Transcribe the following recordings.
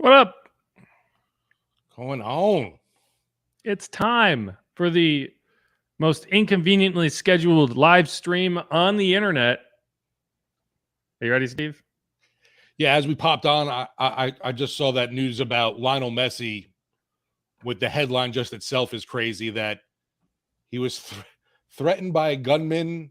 What up? Going on? It's time for the most inconveniently scheduled live stream on the internet. Are you ready, Steve? Yeah, as we popped on, I just saw that news about Lionel Messi with the headline just itself is crazy that he was threatened by a gunman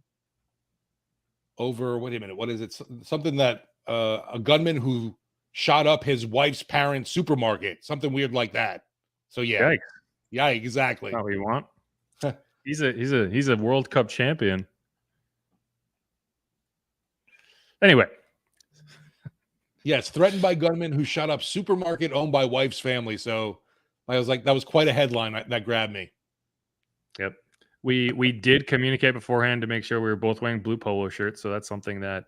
over, wait a minute, what is it? Something that a gunman who shot up his wife's parents' supermarket, something weird like that. So yeah. Yikes. Yeah, exactly. Not what you want. He's a World Cup champion. Anyway. Yes, threatened by gunman who shot up supermarket owned by wife's family. So I was like, that was quite a headline that grabbed me. Yep. We did communicate beforehand to make sure we were both wearing blue polo shirts. So that's something that,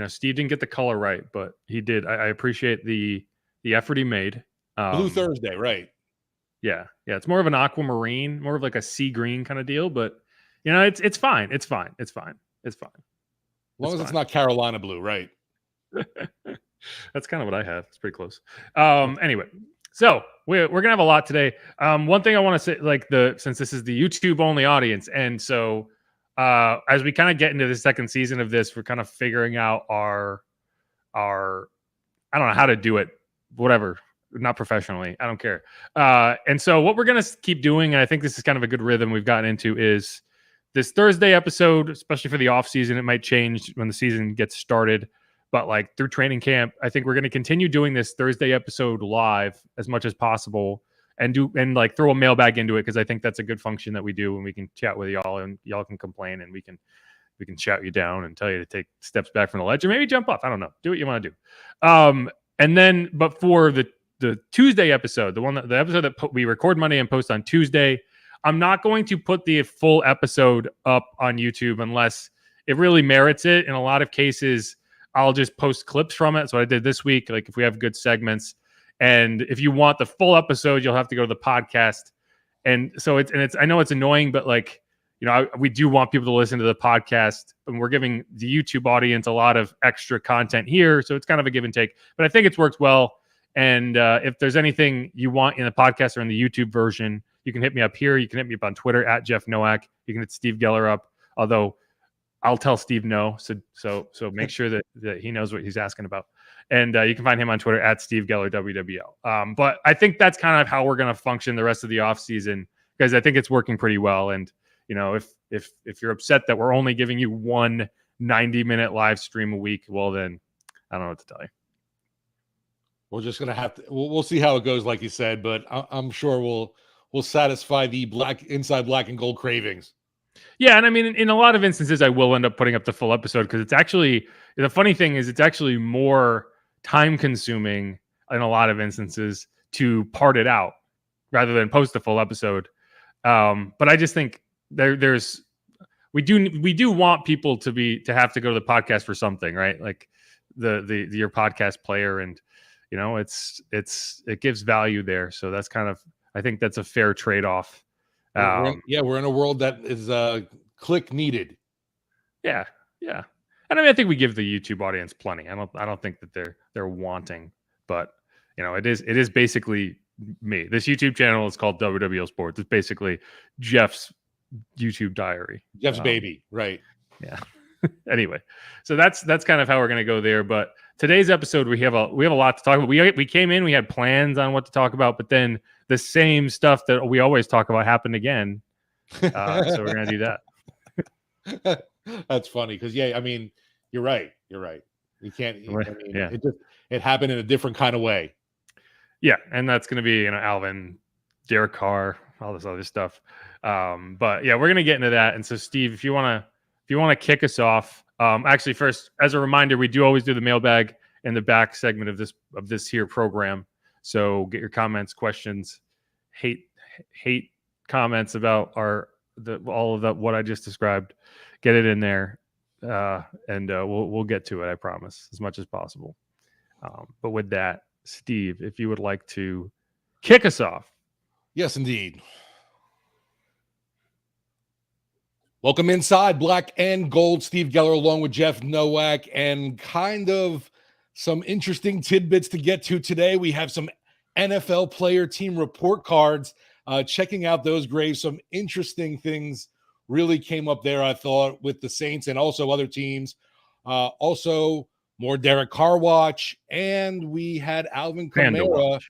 Steve didn't get the color right, but he did. I appreciate the effort he made. Blue Thursday, right? Yeah. It's more of an aquamarine, more of like a sea green kind of deal, but it's fine. It's fine. As long as it's not Carolina blue, right? That's kind of what I have. It's pretty close. Anyway, so we're gonna have a lot today. One thing I want to say, since this is the YouTube only audience, and so as we kind of get into the second season of this, we're kind of figuring out our I don't know how to do it, whatever. Not professionally. I don't care. And so what we're going to keep doing, and I think this is kind of a good rhythm we've gotten into, is this Thursday episode, especially for the off season. It might change when the season gets started, but like through training camp, I think we're going to continue doing this Thursday episode live as much as possible and throw a mailbag into it. Cause I think that's a good function that we do when we can chat with y'all and y'all can complain and we can shout you down and tell you to take steps back from the ledge or maybe jump off. I don't know. Do what you want to do. And then, but for the Tuesday episode, the episode that we record Monday and post on Tuesday, I'm not going to put the full episode up on YouTube unless it really merits it. In a lot of cases, I'll just post clips from it. So I did this week, like if we have good segments. And if you want the full episode, you'll have to go to the podcast. And so I know it's annoying, but we do want people to listen to the podcast, and we're giving the YouTube audience a lot of extra content here. So it's kind of a give and take, but I think it's worked well. And if there's anything you want in the podcast or in the YouTube version, you can hit me up here. You can hit me up on Twitter at Jeff Nowak. You can hit Steve Geller up, although I'll tell Steve no. So make sure that he knows what he's asking about. And you can find him on Twitter at Steve Geller WWL. But I think that's kind of how we're going to function the rest of the off season, because I think it's working pretty well. And if you're upset that we're only giving you one 90-minute live stream a week, well then I don't know what to tell you. We're just gonna have to. We'll see how it goes, like you said, but I'm sure we'll satisfy the black and gold cravings. Yeah, and I mean, in a lot of instances, I will end up putting up the full episode because it's actually the funny thing is it's actually more time consuming in a lot of instances to part it out rather than post the full episode. But I just think we do want people to have to go to the podcast for something, right? Like your podcast player and. It gives value there. So that's I think that's a fair trade-off. We're in a world that is click needed. Yeah. And I mean, I think we give the YouTube audience plenty. I don't think that they're wanting, but it is basically me. This YouTube channel is called WWL Sports. It's basically Jeff's YouTube diary. Jeff's baby. Right. Yeah. Anyway, so that's kind of how we're going to go there. But today's episode, we have a lot to talk about. We came in, we had plans on what to talk about, but then the same stuff that we always talk about happened again. So we're going to do that. That's funny because I mean, you're right. You can't. It happened in a different kind of way. Yeah, and that's going to be Alvin, Derek Carr, all this other stuff. But yeah, we're going to get into that. And so, Steve, if you want to kick us off, actually, first, as a reminder, we do always do the mailbag in the back segment of this here program. So get your comments, questions, hate comments about all of that what I just described. Get it in there, and we'll get to it. I promise, as much as possible. But with that, Steve, if you would like to kick us off. Yes, indeed. Welcome inside Black and Gold. Steve Geller along with Jeff Nowak, and kind of some interesting tidbits to get to today. We have some NFL player team report cards, checking out those grades. Some interesting things really came up there, I thought, with the Saints and also other teams. Also, more Derek Carr watch, and we had Alvin Kamara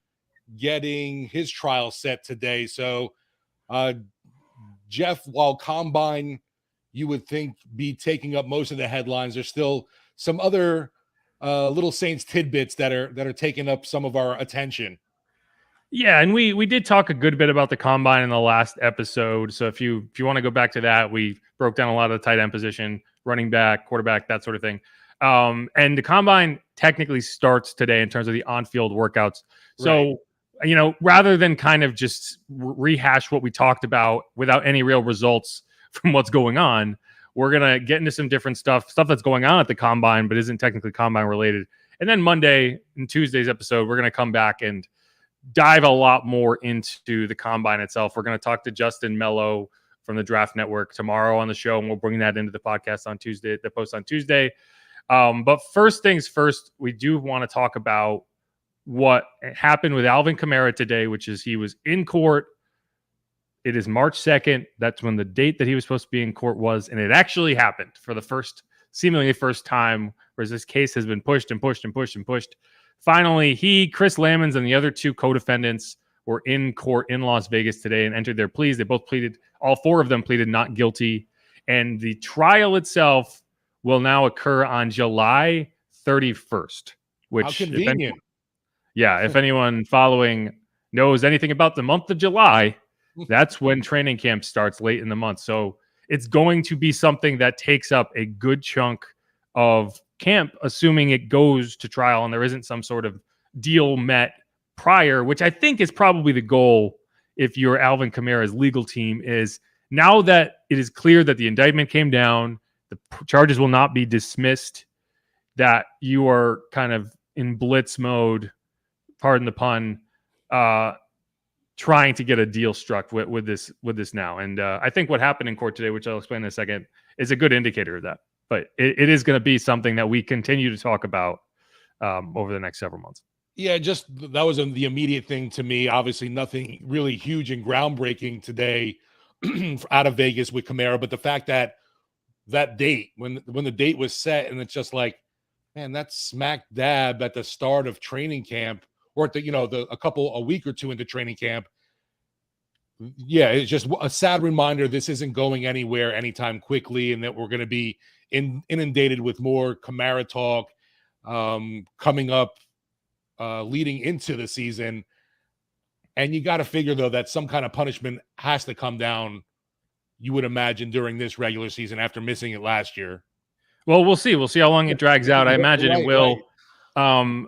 getting his trial set today. So, Jeff, while Combine, you would think, be taking up most of the headlines, there's still some other little Saints tidbits that are taking up some of our attention. Yeah, and we did talk a good bit about the Combine in the last episode. So if you want to go back to that, we broke down a lot of the tight end position, running back, quarterback, that sort of thing. And the Combine technically starts today in terms of the on-field workouts. So, rather than kind of just rehash what we talked about without any real results from what's going on, we're going to get into some different stuff that's going on at the Combine, but isn't technically Combine related. And then Monday and Tuesday's episode, we're going to come back and dive a lot more into the Combine itself. We're going to talk to Justin Mello from the Draft Network tomorrow on the show, and we'll bring that into the podcast on Tuesday, the post on Tuesday. But first things first, we do want to talk about what happened with Alvin Kamara today, which is he was in court. It is March 2nd. That's when the date that he was supposed to be in court was, and it actually happened for the seemingly first time, whereas this case has been pushed and pushed and pushed and pushed. Finally, Chris Lamons, and the other two co-defendants were in court in Las Vegas today and entered their pleas. They both pleaded, all four of them pleaded not guilty. And the trial itself will now occur on July 31st, which, how convenient. If anyone following knows anything about the month of July, that's when training camp starts late in the month. So it's going to be something that takes up a good chunk of camp, assuming it goes to trial and there isn't some sort of deal met prior, which I think is probably the goal if you're Alvin Kamara's legal team, is now that it is clear that the indictment came down, the charges will not be dismissed, that you are kind of in blitz mode, pardon the pun, trying to get a deal struck with this now. And I think what happened in court today, which I'll explain in a second, is a good indicator of that. But it is going to be something that we continue to talk about over the next several months. Yeah, just that was the immediate thing to me. Obviously, nothing really huge and groundbreaking today out of Vegas with Kamara, but the fact that date, when the date was set, and it's just like, man, that's smack dab at the start of training camp, or at a week or two into training camp. Yeah, it's just a sad reminder this isn't going anywhere anytime quickly, and that we're going to be inundated with more Kamara talk coming up leading into the season. And you got to figure, though, that some kind of punishment has to come down, you would imagine, during this regular season after missing it last year. Well, we'll see. We'll see how long it drags out. I imagine it will. Right.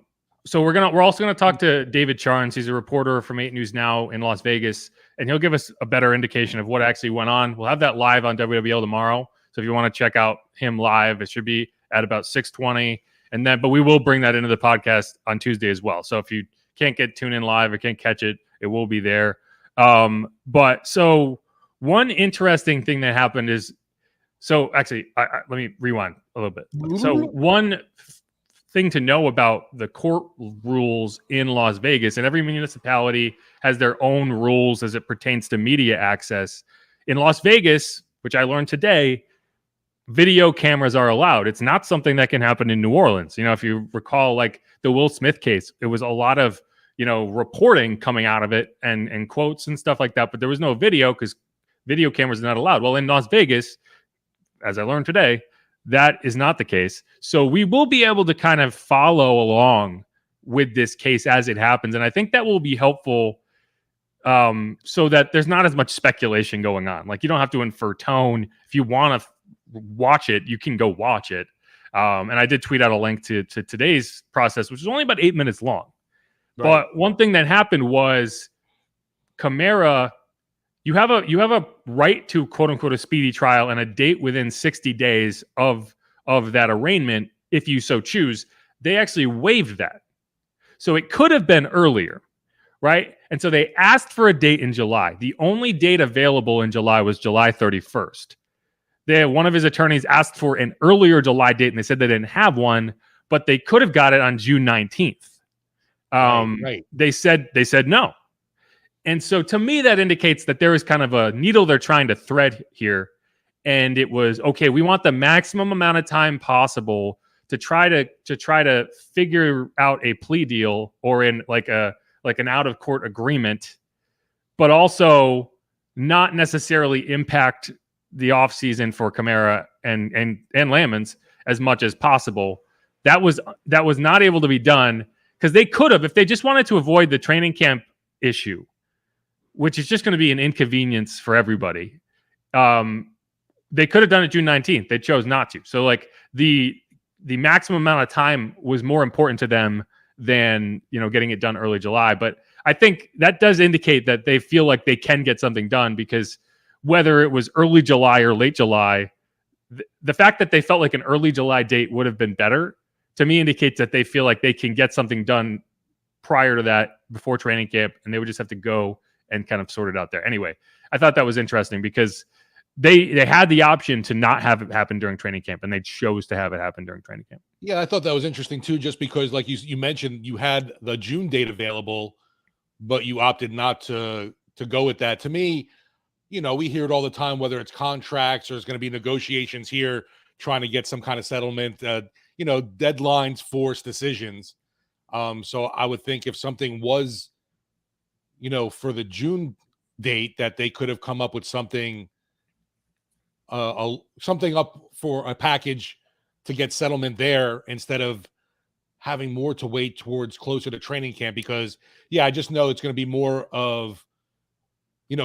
So we're also going to talk to David Charnes. He's a reporter from 8 News Now in Las Vegas, and he'll give us a better indication of what actually went on. We'll have that live on WWL tomorrow. So if you want to check out him live, it should be at about 6:20. But we will bring that into the podcast on Tuesday as well. So if you can't tune in live or can't catch it, it will be there. But so one interesting thing that happened is, let me rewind a little bit. So one thing to know about the court rules in Las Vegas, and every municipality has their own rules as it pertains to media access. In Las Vegas, which I learned today, video cameras are allowed. It's not something that can happen in New Orleans. If you recall, like the Will Smith case, it was a lot of, reporting coming out of it and quotes and stuff like that, but there was no video because video cameras are not allowed. Well, in Las Vegas, as I learned today, that is not the case. So we will be able to kind of follow along with this case as it happens. And I think that will be helpful so that there's not as much speculation going on. Like, you don't have to infer tone. If you want to watch it, you can go watch it. And I did tweet out a link to today's process, which is only about 8 minutes long. Right. But one thing that happened was Kamara, you have a right to quote unquote a speedy trial and a date within 60 days of that arraignment if you so choose. They actually waived that. So it could have been earlier, right? And so they asked for a date in July. The only date available in July was July 31st. One of his attorneys asked for an earlier July date, and they said they didn't have one. but they could have got it on June 19th. Right. They said no. And so to me, that indicates that there is kind of a needle they're trying to thread here. And it was, okay, we want the maximum amount of time possible to try to figure out a plea deal or in like an out of court agreement, but also not necessarily impact the offseason for Kamara and Lamons as much as possible. That was not able to be done because they could have, if they just wanted to avoid the training camp issue, which is just going to be an inconvenience for everybody. They could have done it June 19th. They chose not to. So like the maximum amount of time was more important to them than, getting it done early July. But I think that does indicate that they feel like they can get something done, because whether it was early July or late July, the fact that they felt like an early July date would have been better to me indicates that they feel like they can get something done prior to that, before training camp, and they would just have to go and kind of sort it out there. Anyway, I thought that was interesting because they had the option to not have it happen during training camp, and they chose to have it happen during training camp. Yeah, I thought that was interesting too, just because, like you mentioned, you had the June date available, but you opted not to go with that. To me, we hear it all the time, whether it's contracts or it's going to be negotiations here, trying to get some kind of settlement. Deadlines force decisions. So I would think if something was, for the June date, that they could have come up with something up for a package to get settlement there, instead of having more to wait towards closer to training camp. Because I just know it's going to be more of,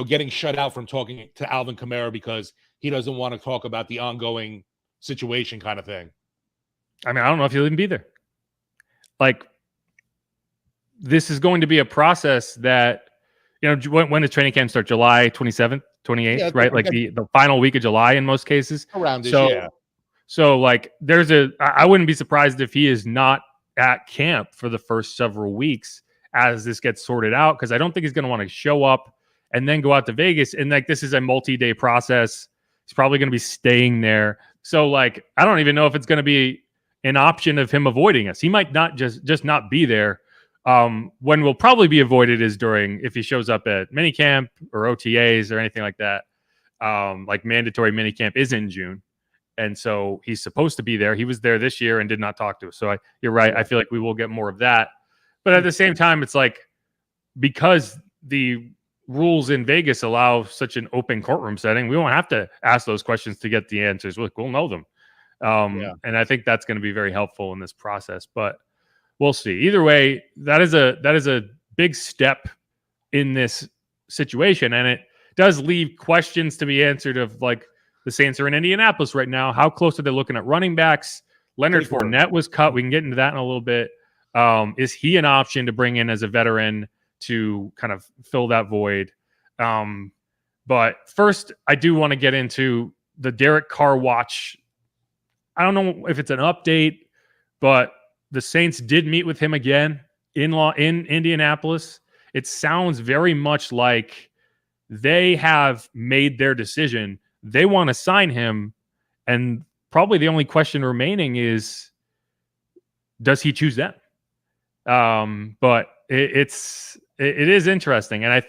getting shut out from talking to Alvin Kamara because he doesn't want to talk about the ongoing situation, kind of thing. I mean, I don't know if he'll even be there. Like, this is going to be a process that, when does training camp start? July 27th, 28th, right? Like the final week of July in most cases. Around it, yeah. So like I wouldn't be surprised if he is not at camp for the first several weeks as this gets sorted out, because I don't think he's going to want to show up and then go out to Vegas. And like, this is a multi-day process. He's probably going to be staying there. So like, I don't even know if it's going to be an option of him avoiding us. He might not just not be there. When will probably be avoided is if he shows up at minicamp or OTAs or anything like that. Like mandatory minicamp is in June. And so he's supposed to be there. He was there this year and did not talk to us. So you're right. I feel like we will get more of that. But at the same time, it's like, because the rules in Vegas allow such an open courtroom setting, we won't have to ask those questions to get the answers. We'll know them. And I think that's going to be very helpful in this process. But we'll see. Either way, that is a big step in this situation, and it does leave questions to be answered of, like, the Saints are in Indianapolis right now. How close are they looking at running backs? Leonard Fournette was cut. We can get into that in a little bit. Is he an option to bring in as a veteran to kind of fill that void? But first, I do want to get into the Derek Carr watch. I don't know if it's an update, but the Saints did meet with him again in Indianapolis. It sounds very much like they have made their decision. They want to sign him, and probably the only question remaining is, does he choose them? But it is interesting, and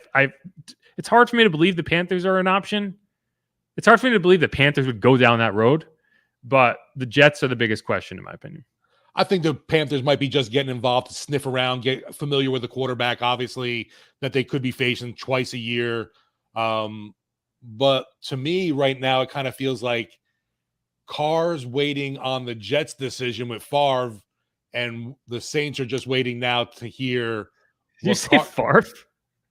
it's hard for me to believe the Panthers are an option. It's hard for me to believe the Panthers would go down that road, but the Jets are the biggest question, in my opinion. I think the Panthers might be just getting involved to sniff around, get familiar with the quarterback, obviously, that they could be facing twice a year. But to me right now, it kind of feels like Carr's waiting on the Jets' decision with Favre, and the Saints are just waiting now to hear. Did you say Favre?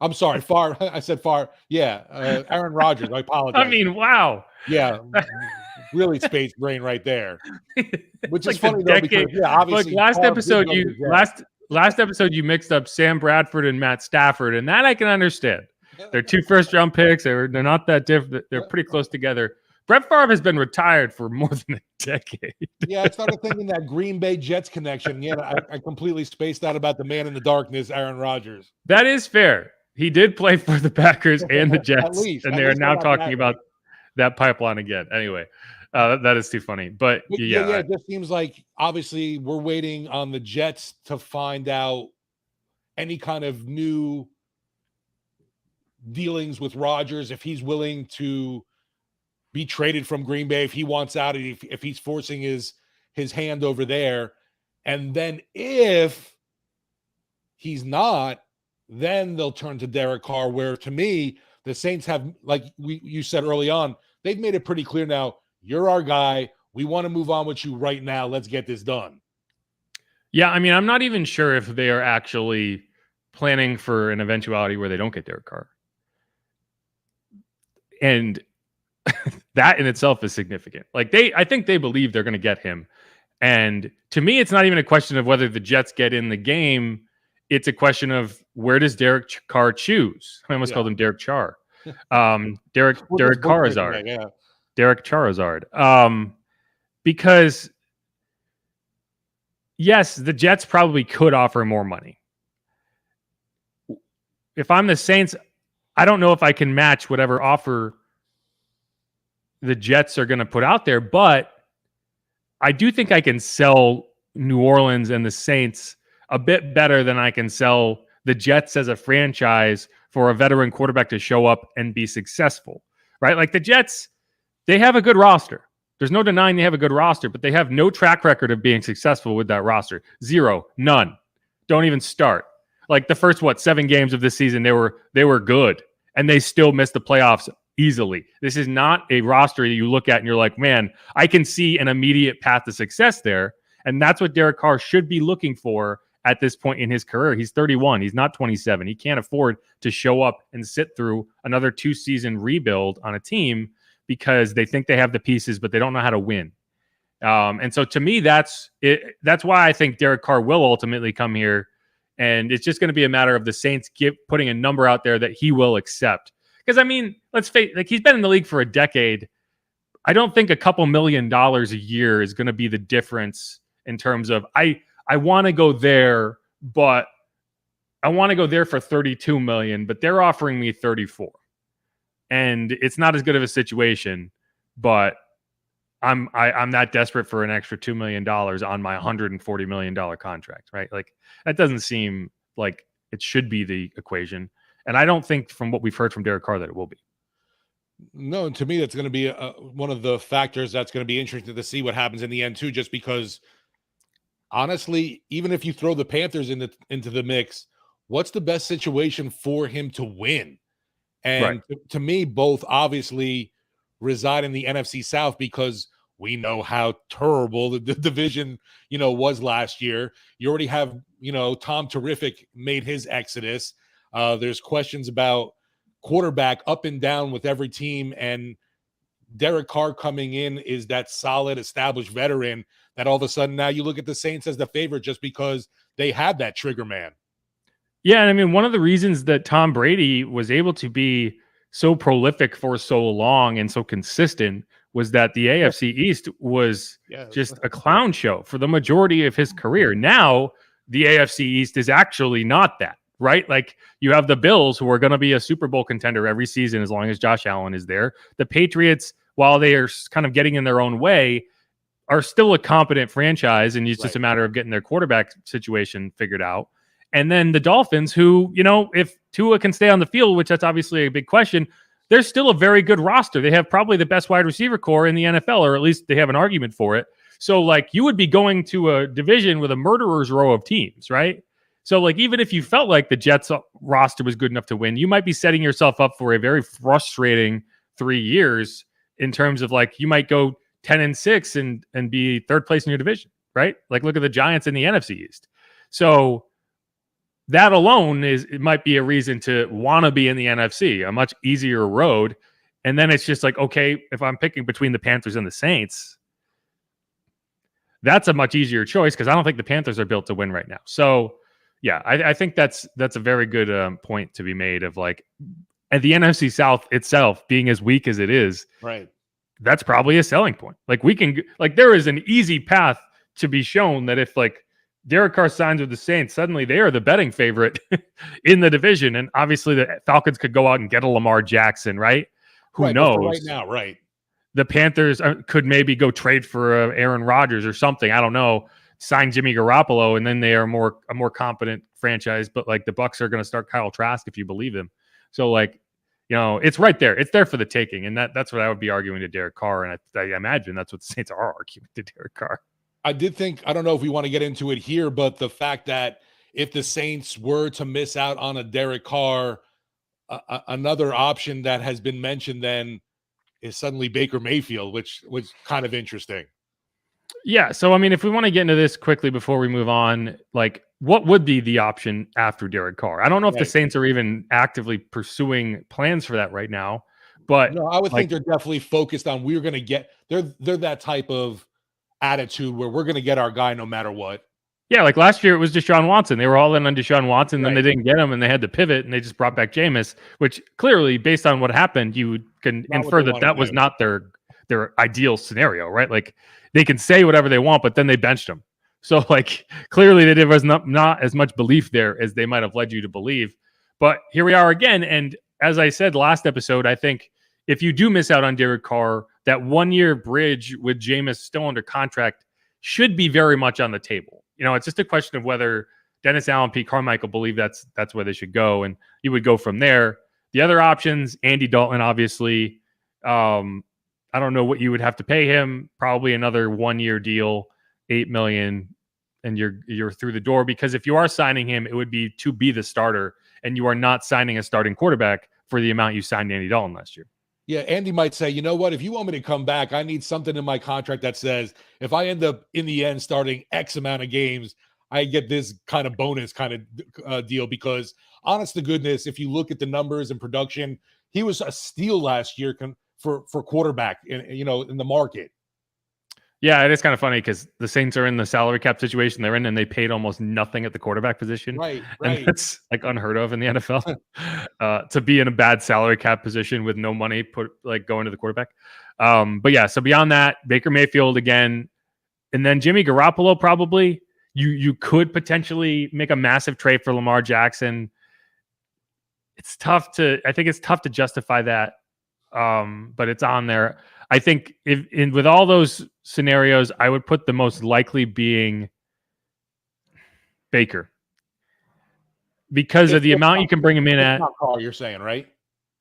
I'm sorry, Favre. I said Favre. Yeah, Aaron Rodgers. I apologize. I mean, wow. Yeah, really space brain right there. Which is like funny though, because obviously, like last episode you mixed up Sam Bradford and Matt Stafford, and that I can understand. They're 2 first-round picks. They're not that different. They're pretty close together. Brett Favre has been retired for more than a decade. Yeah, I started thinking that Green Bay Jets connection. Yeah, I completely spaced out about the man in the darkness, Aaron Rodgers. That is fair. He did play for the Packers and the Jets, and they're now talking about that pipeline again. Anyway, That is too funny. But yeah, it just seems like obviously we're waiting on the Jets to find out any kind of new dealings with Rodgers, if he's willing to be traded from Green Bay, if he wants out, if he's forcing his hand over there. And then if he's not, then they'll turn to Derek Carr, where to me, the Saints have, like you said early on, they've made it pretty clear now, you're our guy. We want to move on with you right now. Let's get this done. Yeah, I mean, I'm not even sure if they are actually planning for an eventuality where they don't get Derek Carr. And that in itself is significant. Like I think they believe they're going to get him. And to me, it's not even a question of whether the Jets get in the game. It's a question of where does Derek Carr choose? I almost called him Derek Char. Derek Charizard. Yeah. Derek Charizard. Because yes, the Jets probably could offer more money. If I'm the Saints, I don't know if I can match whatever offer the Jets are going to put out there, but I do think I can sell New Orleans and the Saints a bit better than I can sell the Jets as a franchise for a veteran quarterback to show up and be successful, right? Like the Jets, they have a good roster. There's no denying they have a good roster, but they have no track record of being successful with that roster. Zero, none. Don't even start. Like the first, 7 games of this season, they were good, and they still missed the playoffs easily. This is not a roster that you look at and you're like, man, I can see an immediate path to success there. And that's what Derek Carr should be looking for at this point in his career. He's 31. He's not 27. He can't afford to show up and sit through another 2-season rebuild on a team because they think they have the pieces, but they don't know how to win. And so to me, that's it. That's why I think Derek Carr will ultimately come here. And it's just going to be a matter of the Saints putting a number out there that he will accept. Because, I mean, let's face it, like he's been in the league for a decade. I don't think a couple $1 million a year is going to be the difference in terms of I want to go there, but I want to go there for $32 million, but they're offering me 34. And it's not as good of a situation, but I'm that desperate for an extra $2 million on my $140 million contract, right? Like that doesn't seem like it should be the equation. And I don't think from what we've heard from Derek Carr that it will be. No, and to me, that's going to be one of the factors that's going to be interesting to see what happens in the end too, just because honestly, even if you throw the Panthers into the mix, what's the best situation for him to win? And to me, both obviously reside in the NFC South because we know how terrible the division, was last year. You already have, Tom Terrific made his exodus. There's questions about quarterback up and down with every team, and Derek Carr coming in is that solid, established veteran that all of a sudden now you look at the Saints as the favorite just because they have that trigger man. Yeah, and I mean, one of the reasons that Tom Brady was able to be so prolific for so long and so consistent was that the AFC East was just a clown show for the majority of his career. Now, the AFC East is actually not that, right? Like you have the Bills, who are going to be a Super Bowl contender every season as long as Josh Allen is there. The Patriots, while they are kind of getting in their own way, are still a competent franchise, and it's just a matter of getting their quarterback situation figured out. And then the Dolphins, who, if Tua can stay on the field, which that's obviously a big question, they're still a very good roster. They have probably the best wide receiver core in the NFL, or at least they have an argument for it. So, like, you would be going to a division with a murderer's row of teams, right? So, like, even if you felt like the Jets roster was good enough to win, you might be setting yourself up for a very frustrating 3 years in terms of, like, you might go 10-6 and be third place in your division, right? Like, look at the Giants in the NFC East. So that alone it might be a reason to want to be in the NFC, a much easier road. And then it's just like, okay, if I'm picking between the Panthers and the Saints, that's a much easier choice because I don't think the Panthers are built to win right now. So yeah, I think that's a very good point to be made of, like, at the NFC South itself being as weak as it is, right? That's probably a selling point. Like there is an easy path to be shown that if like Derek Carr signs with the Saints, suddenly they are the betting favorite in the division. And obviously the Falcons could go out and get a Lamar Jackson, right? Who knows? Right now, right. the Panthers could maybe go trade for Aaron Rodgers or something. I don't know. Sign Jimmy Garoppolo, and then they are a more competent franchise. But like the Bucs are going to start Kyle Trask if you believe him. So like, it's right there. It's there for the taking, and that's what I would be arguing to Derek Carr, and I imagine that's what the Saints are arguing to Derek Carr. I did think, I don't know if we want to get into it here, but the fact that if the Saints were to miss out on a Derek Carr, another option that has been mentioned then is suddenly Baker Mayfield, which was kind of interesting. Yeah. So, I mean, if we want to get into this quickly before we move on, like what would be the option after Derek Carr? I don't know if the Saints are even actively pursuing plans for that right now, but no, I would think they're definitely focused on, we're going to get, they're that type of attitude where we're going to get our guy no matter what. Yeah, like last year it was Deshaun Watson. They were all in on Deshaun Watson, then they didn't get him, and they had to pivot, and they just brought back Jameis, which clearly, based on what happened, you can infer that was not their ideal scenario, right? Like they can say whatever they want, but then they benched him. So like clearly there was not as much belief there as they might have led you to believe. But here we are again, and as I said last episode, I think if you do miss out on Derek Carr, that 1 year bridge with Jameis still under contract should be very much on the table. It's just a question of whether Dennis Allen, Pete Carmichael believe that's where they should go, and you would go from there. The other options, Andy Dalton, obviously. I don't know what you would have to pay him. Probably another 1 year deal, $8 million, and you're through the door. Because if you are signing him, it would be to be the starter, and you are not signing a starting quarterback for the amount you signed Andy Dalton last year. Yeah, Andy might say, you know what, if you want me to come back, I need something in my contract that says if I end up in the end starting X amount of games, I get this kind of bonus kind of deal. Because honest to goodness, if you look at the numbers and production, he was a steal last year for quarterback in the market. Yeah, it is kind of funny because the Saints are in the salary cap situation they're in, and they paid almost nothing at the quarterback position. Right. And that's like unheard of in the NFL to be in a bad salary cap position with no money going to the quarterback. But yeah, so beyond that, Baker Mayfield again, and then Jimmy Garoppolo probably. You could potentially make a massive trade for Lamar Jackson. I think it's tough to justify that, but it's on there. I think with all those scenarios, I would put the most likely being Baker because of the amount you can bring him in at. Not Carr, you're saying, right?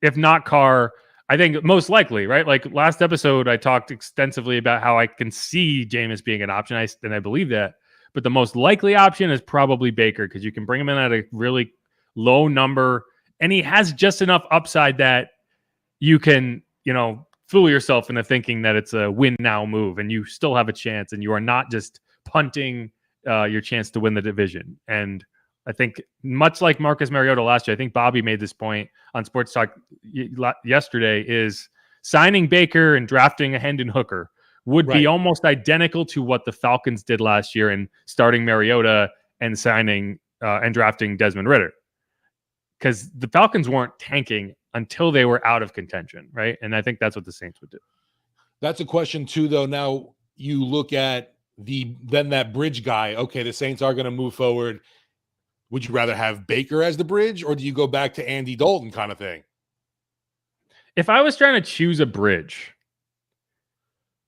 If not Carr, I think most likely, right? Like last episode, I talked extensively about how I can see Jameis being an option, and I believe that. But the most likely option is probably Baker because you can bring him in at a really low number, and he has just enough upside that you can, fool yourself into thinking that it's a win now move, and you still have a chance, and you are not just punting your chance to win the division. And I think much like Marcus Mariota last year, I think Bobby made this point on Sports Talk yesterday, is signing Baker and drafting a Hendon Hooker would be almost identical to what the Falcons did last year in starting Mariota and signing and drafting Desmond Ridder. Because the Falcons weren't tanking until they were out of contention, right? And I think that's what the Saints would do. That's a question too, though. Now you look at that bridge guy. Okay, the Saints are going to move forward. Would you rather have Baker as the bridge, or do you go back to Andy Dalton kind of thing? If I was trying to choose a bridge,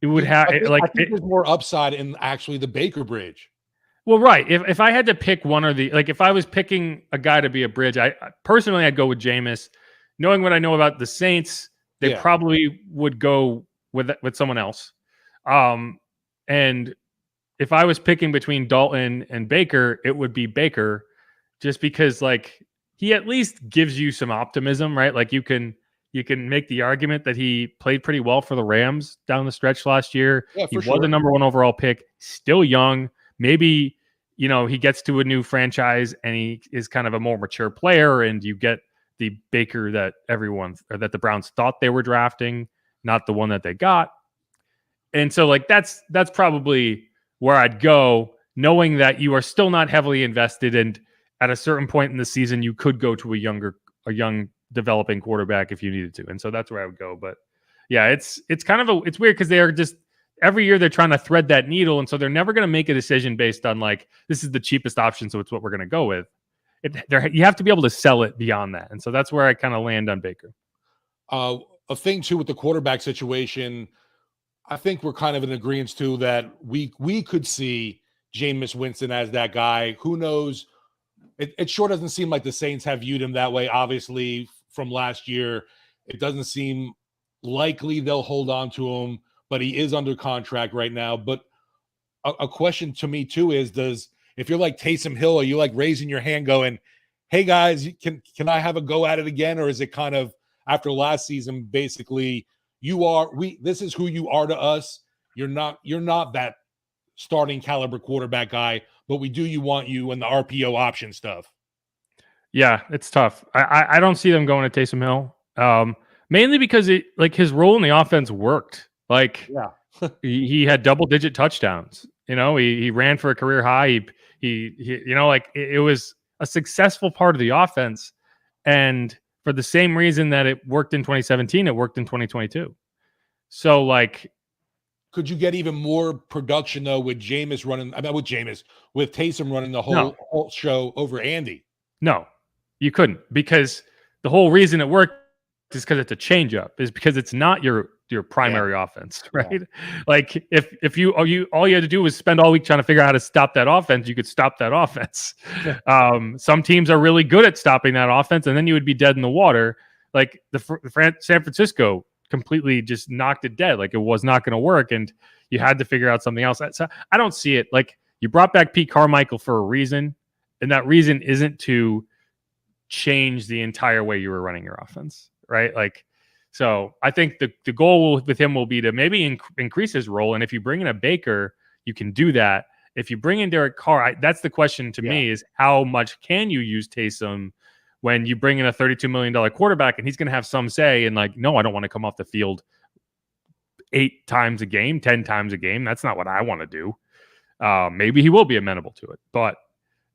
it would have I think there's more upside in actually the Baker bridge. Well, right. If I had to pick one or if I was picking a guy to be a bridge, personally I'd go with Jameis. Knowing what I know about the Saints, they probably would go with someone else. And if I was picking between Dalton and Baker, it would be Baker, just because he at least gives you some optimism, right? Like you can make the argument that he played pretty well for the Rams down the stretch last year. Yeah, he was a number 1 overall pick, still young. Maybe, he gets to a new franchise and he is kind of a more mature player, and you get the Baker that that the Browns thought they were drafting, not the one that they got. And so that's probably where I'd go, knowing that you are still not heavily invested, and at a certain point in the season, you could go to a young developing quarterback if you needed to. And so that's where I would go. But yeah, it's it's weird because they are just every year they're trying to thread that needle. And so they're never going to make a decision based on this is the cheapest option, so it's what we're going to go with. You have to be able to sell it beyond that. And so that's where I kind of land on Baker. A thing too with the quarterback situation, I think we're kind of in agreement too that we could see Jameis Winston as that guy. Who knows? It sure doesn't seem like the Saints have viewed him that way. Obviously, from last year, it doesn't seem likely they'll hold on to him, but he is under contract right now. But a question to me too is, if you're like Taysom Hill, are you like raising your hand going, hey guys, can I have a go at it again? Or is it kind of after last season, basically this is who you are to us. You're not that starting caliber quarterback guy, but we want you and the RPO option stuff. Yeah, it's tough. I don't see them going to Taysom Hill. Mainly because his role in the offense worked. He had double-digit touchdowns. He ran for a career high. It was a successful part of the offense, and for the same reason that it worked in 2017, it worked in 2022. So could you get even more production though with Taysom running the whole show over Andy? No, you couldn't, because the whole reason it worked is because it's a changeup, is because it's not your primary offense, right? Yeah. If you all you had to do was spend all week trying to figure out how to stop that offense, you could stop that offense. Some teams are really good at stopping that offense, and then you would be dead in the water. Like San Francisco completely just knocked it dead. It was not going to work, and you had to figure out something else. So I don't see it. You brought back Pete Carmichael for a reason, and that reason isn't to change the entire way you were running your offense, right? So I think the goal with him will be to maybe increase his role. And if you bring in a Baker, you can do that. If you bring in Derek Carr, that's the question to me, is how much can you use Taysom when you bring in a $32 million quarterback and he's going to have some say in no, I don't want to come off the field 8 times a game, 10 times a game. That's not what I want to do. Maybe he will be amenable to it. But,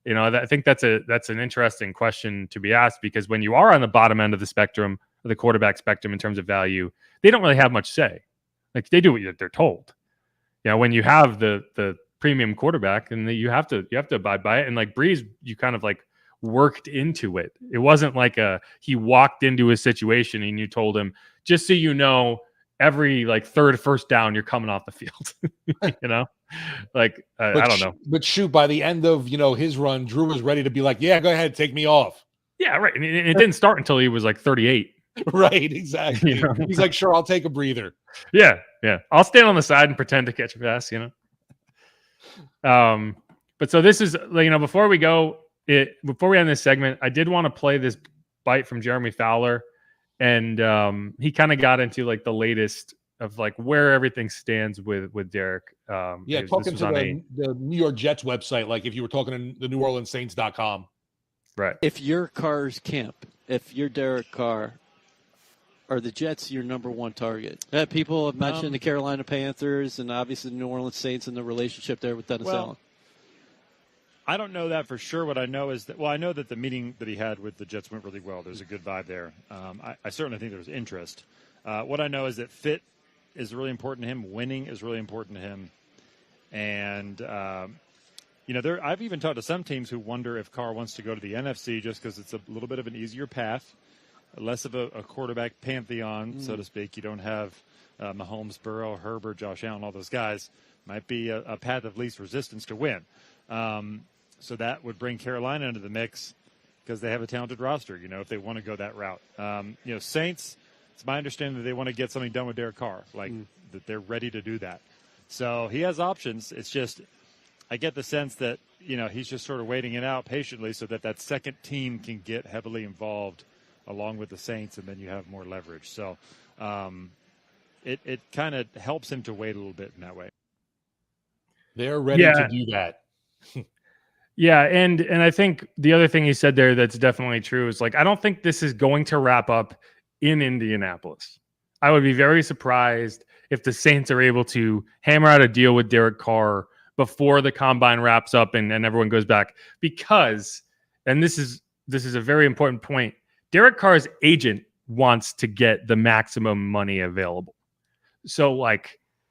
I think that's an interesting question to be asked, because when you are on the bottom end of the spectrum, the quarterback spectrum in terms of value, they don't really have much say. They do what they're told. When you have the premium quarterback, and you have to abide by it. And Breeze, you kind of worked into it. It wasn't he walked into a situation and you told him, just so you know, every third first down you're coming off the field. I don't know. But shoot, by the end of his run, Drew was ready to be yeah, go ahead, take me off. Yeah, right. And it didn't start until he was 38. Right, exactly. He's sure, I'll take a breather. Yeah. I'll stand on the side and pretend to catch a pass, But so this is, before we end this segment, I did want to play this bite from Jeremy Fowler, and he kind of got into the latest of where everything stands with Derek. Talking to the New York Jets website, if you were talking to the NewOrleansSaints.com. Right. If you're Carr's camp, if you're Derek Carr, are the Jets your number one target? People have mentioned the Carolina Panthers and obviously the New Orleans Saints and the relationship there with Dennis Allen. I don't know that for sure. What I know is that, I know that the meeting that he had with the Jets went really well. There's a good vibe there. I certainly think there's interest. What I know is that fit is really important to him. Winning is really important to him. And, I've even talked to some teams who wonder if Carr wants to go to the NFC just because it's a little bit of an easier path. Less of a quarterback pantheon, so to speak. You don't have Mahomes, Burrow, Herbert, Josh Allen, all those guys. Might be a path of least resistance to win. So that would bring Carolina into the mix because they have a talented roster, if they want to go that route. Saints, it's my understanding that they want to get something done with Derek Carr, that they're ready to do that. So he has options. It's just I get the sense that, he's just sort of waiting it out patiently so that second team can get heavily involved along with the Saints, and then you have more leverage. So it kind of helps him to wait a little bit in that way. They're ready to do that. Yeah, and I think the other thing he said there that's definitely true is I don't think this is going to wrap up in Indianapolis. I would be very surprised if the Saints are able to hammer out a deal with Derek Carr before the combine wraps up and everyone goes back, because, and this is a very important point, Derek Carr's agent wants to get the maximum money available. So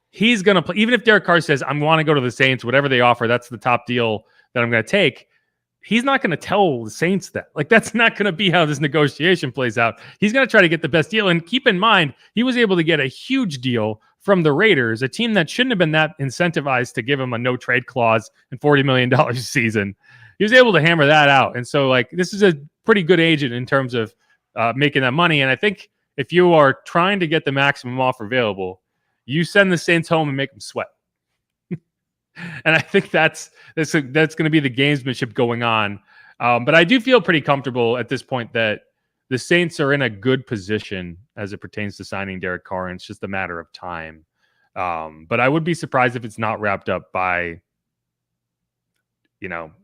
he's going to play, even if Derek Carr says, I want to go to the Saints, whatever they offer, that's the top deal that I'm going to take. he's not going to tell the Saints that. Like, that's not going to be how this negotiation plays out. He's going to try to get the best deal. And keep in mind, he was able to get a huge deal from the Raiders, a team that shouldn't have been that incentivized to give him a no trade clause and $40 million a season. He was able to hammer that out. And so, like, this is a pretty good agent in terms of making that money. And I think if you are trying to get the maximum offer available, you send the Saints home and make them sweat. And I think that's going to be the gamesmanship going on. But I do feel pretty comfortable at this point that the Saints are in a good position as it pertains to signing Derek Carr, and it's just a matter of time. But I would be surprised if it's not wrapped up by,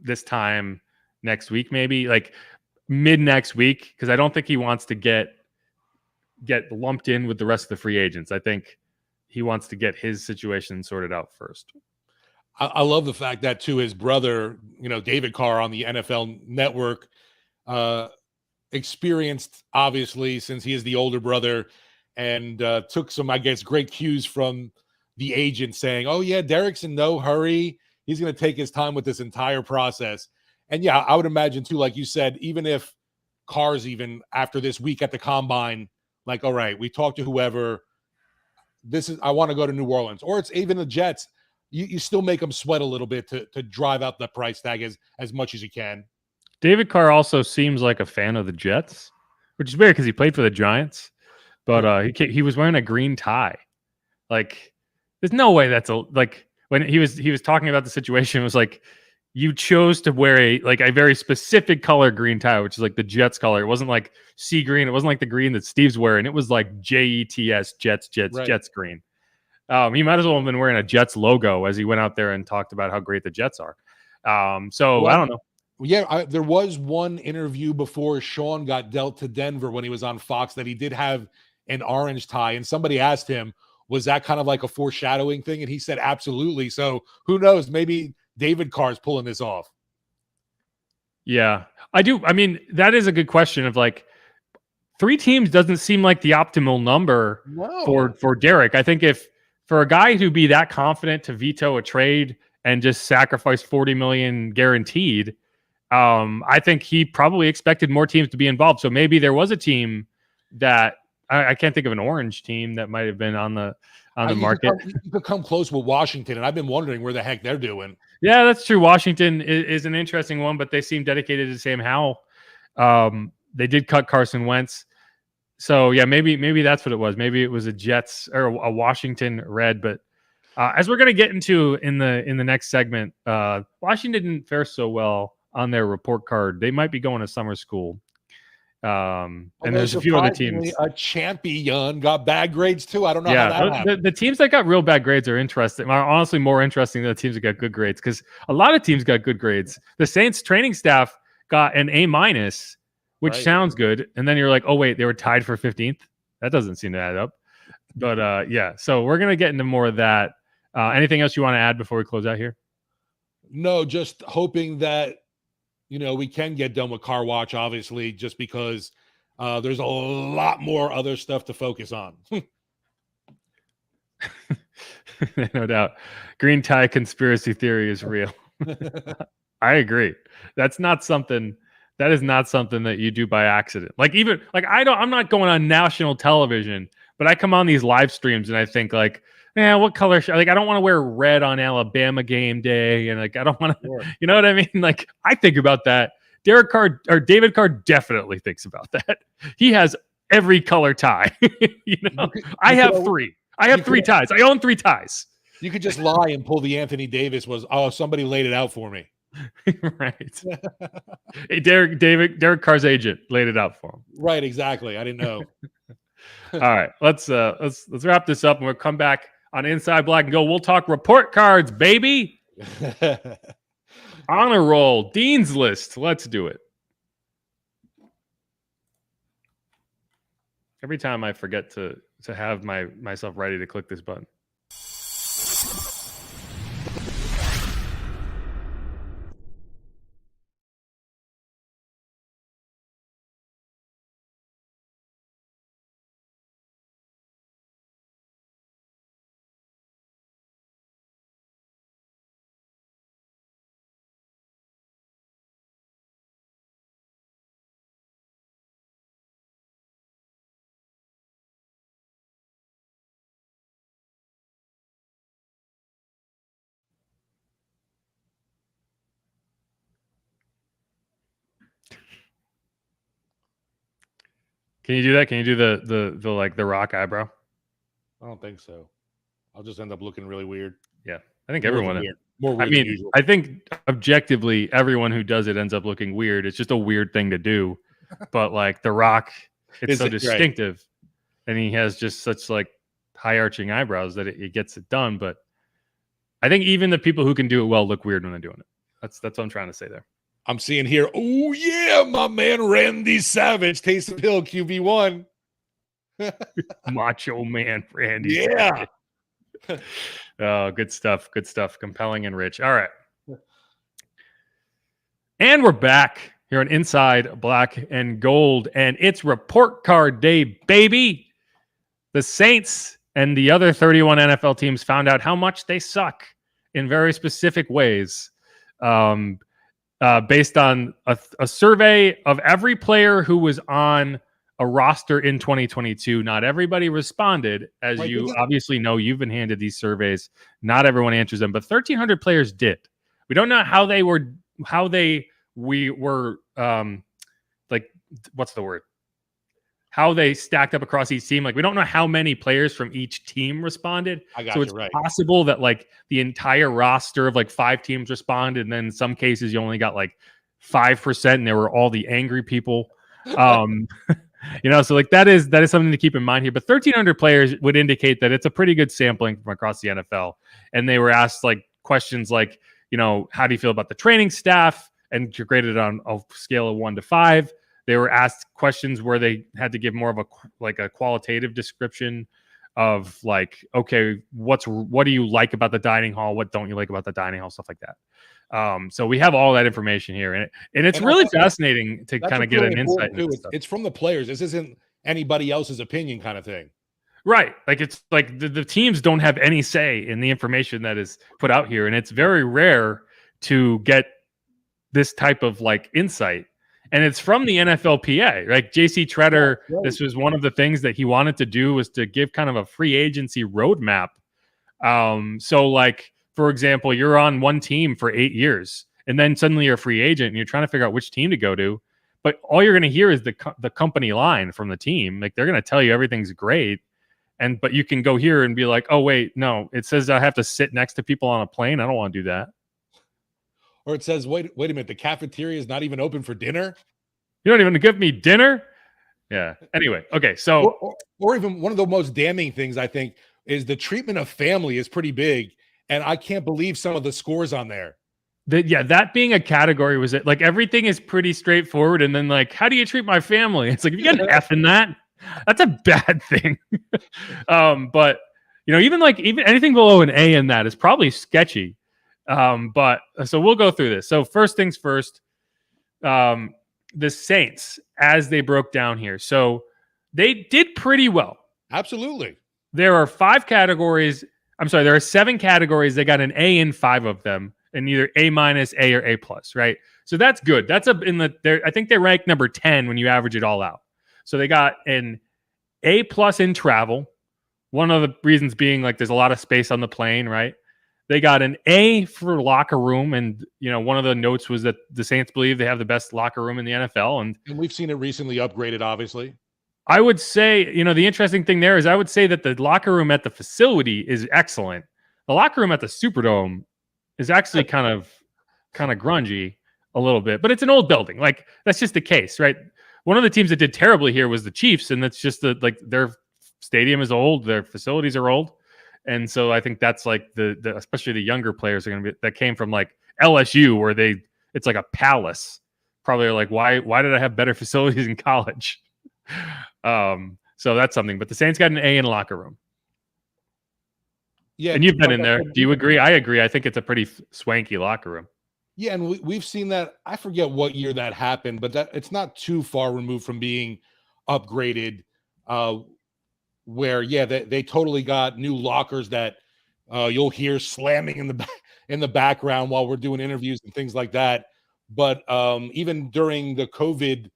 this time next week, maybe like mid next week, because I don't think he wants to get lumped in with the rest of the free agents. I think he wants to get his situation sorted out first. I love the fact that too, his brother, David Carr on the NFL Network, experienced obviously since he is the older brother, and took some, I guess, great cues from the agent saying, "Oh yeah, Derek's in no hurry. He's going to take his time with this entire process." And yeah, I would imagine too, like you said, even if Carr's even after this week at the combine, like, all right, we talked to whoever. I want to go to New Orleans, or it's even the Jets. You still make them sweat a little bit to drive out the price tag as much as you can. David Carr also seems like a fan of the Jets, which is weird because he played for the Giants, but he was wearing a green tie. Like, there's no way like when he was talking about the situation, it was like, you chose to wear a very specific color green tie, which is like the Jets color. It wasn't like sea green. It wasn't like the green that Steve's wearing. It was like JETS, Jets, right. Jets green. He might as well have been wearing a Jets logo as he went out there and talked about how great the Jets are. So I don't know. Yeah, there was one interview before Sean got dealt to Denver when he was on Fox that he did have an orange tie, and somebody asked him, was that kind of like a foreshadowing thing? And he said, absolutely. So who knows? Maybe David Carr's pulling this off. Yeah, I do. I mean, that is a good question of like, 3 teams doesn't seem like the optimal number for Derek. I think if for a guy to be that confident to veto a trade and just sacrifice $40 million guaranteed, I think he probably expected more teams to be involved. So maybe there was a team that I can't think of an orange team that might have been on the market. You could come close with Washington, and I've been wondering where the heck they're doing. Yeah, that's true. Washington is an interesting one, but they seem dedicated to Sam Howell. They did cut Carson Wentz. So yeah, maybe that's what it was. Maybe it was a Jets or a Washington Red. But as we're going to get into in the next segment, Washington didn't fare so well on their report card. They might be going to summer school. And there's a few other teams. A champion got bad grades too. I don't know how that happened. The teams that got real bad grades are interesting. Are honestly more interesting than the teams that got good grades, because a lot of teams got good grades. The Saints training staff got an A-, which sounds good. And then you're like, oh wait, they were tied for 15th. That doesn't seem to add up. But yeah, so we're gonna get into more of that. Anything else you want to add before we close out here? No, just hoping that we can get done with Car Watch, obviously, just because there's a lot more other stuff to focus on. No doubt. Green tie conspiracy theory is real. I agree. That is not something that you do by accident. I'm not going on national television, but I come on these live streams and I think like, man, what color I don't want to wear red on Alabama game day, and like I don't want to, you know what I mean? Like, I think about that. Derek Carr or David Carr definitely thinks about that. He has every color tie. I have 3. I have 3 ties. I own 3 ties. You could just lie and pull the Anthony Davis somebody laid it out for me. Right. Hey, Derek Carr's agent laid it out for him. Right, exactly. I didn't know. All right, let's wrap this up and we'll come back on Inside Black and go. We'll talk report cards, baby. Honor roll, Dean's List. Let's do it. Every time I forget to have myself ready to click this button. Can you do that? Can you do the like the Rock eyebrow? I don't think so. I'll just end up looking really weird. Yeah, I think More everyone. weird. More weird I mean, than usual. I think objectively, everyone who does it ends up looking weird. It's just a weird thing to do. But like the Rock, it's so distinctive, and he has just such like high arching eyebrows that it gets it done. But I think even the people who can do it well look weird when they're doing it. That's what I'm trying to say there. I'm seeing here. Oh yeah, my man Randy Savage, Taysom Hill, QB1. Macho Man Randy. Yeah. Oh, good stuff. Good stuff. Compelling and rich. All right. And we're back here on Inside Black and Gold, and it's report card day, baby. The Saints and the other 31 NFL teams found out how much they suck in very specific ways, based on a survey of every player who was on a roster in 2022. Not everybody responded, as you obviously know. You've been handed these surveys. Not everyone answers them, but 1,300 players did. We don't know how they were, like, what's the word? How they stacked up across each team. Like, we don't know how many players from each team responded. So it's possible that like the entire roster of like 5 teams responded, and then in some cases you only got like 5%, and they were all the angry people. So like that is something to keep in mind here. But 1,300 players would indicate that it's a pretty good sampling from across the NFL. And they were asked like questions like, how do you feel about the training staff? And you're graded on a scale of 1 to 5. They were asked questions where they had to give more of a qualitative description of like, okay, what do you like about the dining hall? What don't you like about the dining hall? Stuff like that. So we have all that information here, and it's really fascinating to kind of get an insight into this stuff. It's from the players. This isn't anybody else's opinion kind of thing. Right. Like it's like the teams don't have any say in the information that is put out here. And it's very rare to get this type of like insight. And it's from the NFLPA. Like JC Treader, this was one of the things that he wanted to do, was to give kind of a free agency roadmap. So like, for example, you're on one team for 8 years, and then suddenly you're a free agent and you're trying to figure out which team to go to. But all you're going to hear is the company line from the team. Like they're going to tell you everything's great. But you can go here and be like, oh, wait, no, it says I have to sit next to people on a plane. I don't want to do that. Or it says, wait a minute, the cafeteria is not even open for dinner. You don't even give me dinner? Yeah. Anyway, okay. So, or even one of the most damning things, I think, is the treatment of family is pretty big. And I can't believe some of the scores on there. That being a category, was it like everything is pretty straightforward. And then like, how do you treat my family? It's like, if you get an F in that, that's a bad thing. But even anything below an A in that is probably sketchy. But so we'll go through this. So first things first, the Saints, as they broke down here. So they did pretty well. Absolutely. There are 5 categories. I'm sorry, there are 7 categories. They got an A in 5 of them, and either A-, A, or A+, right? So that's good. That's I think they rank number 10 when you average it all out. So they got an A+ in travel. One of the reasons being like there's a lot of space on the plane, right? They got an A for locker room, and one of the notes was that the Saints believe they have the best locker room in the NFL, and we've seen it recently upgraded, obviously. I would say, the interesting thing there is I would say that the locker room at the facility is excellent. The locker room at the Superdome is actually kind of grungy a little bit, but it's an old building. Like that's just the case, right? One of the teams that did terribly here was the Chiefs, and that's just their stadium is old, their facilities are old. And so I think that's like the especially the younger players are going to be that came from like LSU, where it's like a palace. Probably are like, why did I have better facilities in college? So that's something. But the Saints got an A in locker room. Yeah, and you've been in there. Do you agree? I agree. I think it's a pretty swanky locker room. Yeah, and we've seen that. I forget what year that happened, but it's not too far removed from being upgraded. Where they totally got new lockers that you'll hear slamming in the background while we're doing interviews and things like that. But even during the COVID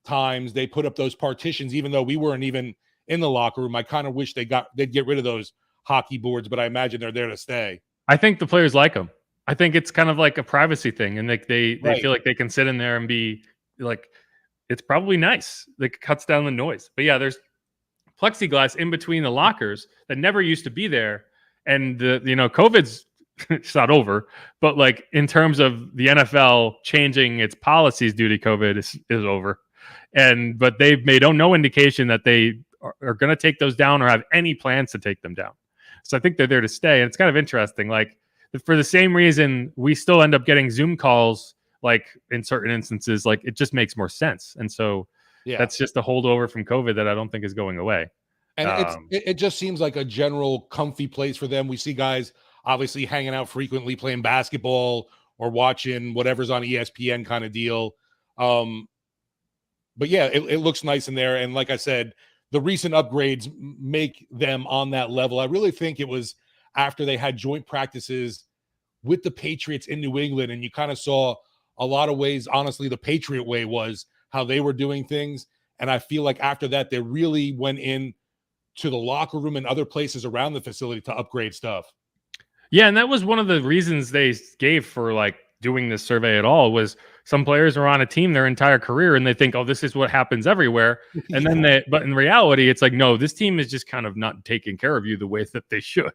times, they put up those partitions, even though we weren't even in the locker room. I kind of wish they'd get rid of those hockey boards, but I imagine they're there to stay. I think the players like them. I think it's kind of like a privacy thing, and like they feel like they can sit in there and be like, it's probably nice. Like, it cuts down the noise. But yeah, there's plexiglass in between the lockers that never used to be there. And COVID's it's not over, but like in terms of the NFL changing its policies due to COVID is over. But they've made no indication that they are going to take those down or have any plans to take them down. So I think they're there to stay. And it's kind of interesting. Like, for the same reason, we still end up getting Zoom calls, like in certain instances, like it just makes more sense. And so that's just a holdover from COVID that I don't think is going away. And it just seems like a general comfy place for them. We see guys obviously hanging out frequently, playing basketball or watching whatever's on ESPN kind of deal. But yeah, it looks nice in there. And like I said, the recent upgrades make them on that level. I really think it was after they had joint practices with the Patriots in New England, and you kind of saw a lot of ways, honestly, the Patriot way was how they were doing things. And I feel like after that, they really went in to the locker room and other places around the facility to upgrade stuff. Yeah, and that was one of the reasons they gave for like doing this survey at all, was some players are on a team their entire career and they think, oh, this is what happens everywhere. And then but in reality, it's like, no, this team is just kind of not taking care of you the way that they should.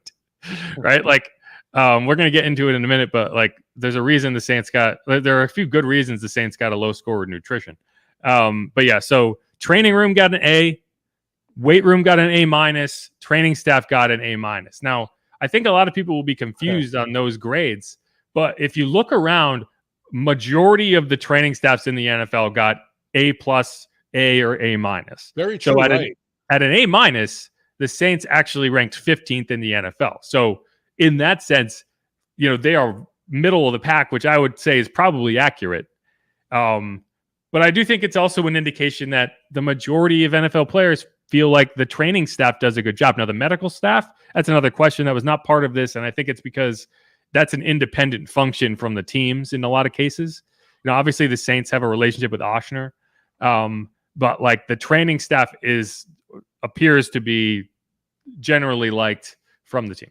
Right? Like, we're going to get into it in a minute, but like, there's a reason there are a few good reasons the Saints got a low score with nutrition. But yeah, so training room got an A, weight room got an A-, training staff got an A-. Now, I think a lot of people will be confused on those grades, but if you look around, majority of the training staffs in the NFL got A+, A, or A-. Very true. So at an A-, the Saints actually ranked 15th in the NFL. So in that sense, they are middle of the pack, which I would say is probably accurate. But I do think it's also an indication that the majority of NFL players feel like the training staff does a good job. Now, the medical staff, that's another question that was not part of this. And I think it's because that's an independent function from the teams in a lot of cases. Obviously the Saints have a relationship with Oshner. But like the training staff appears to be generally liked from the team.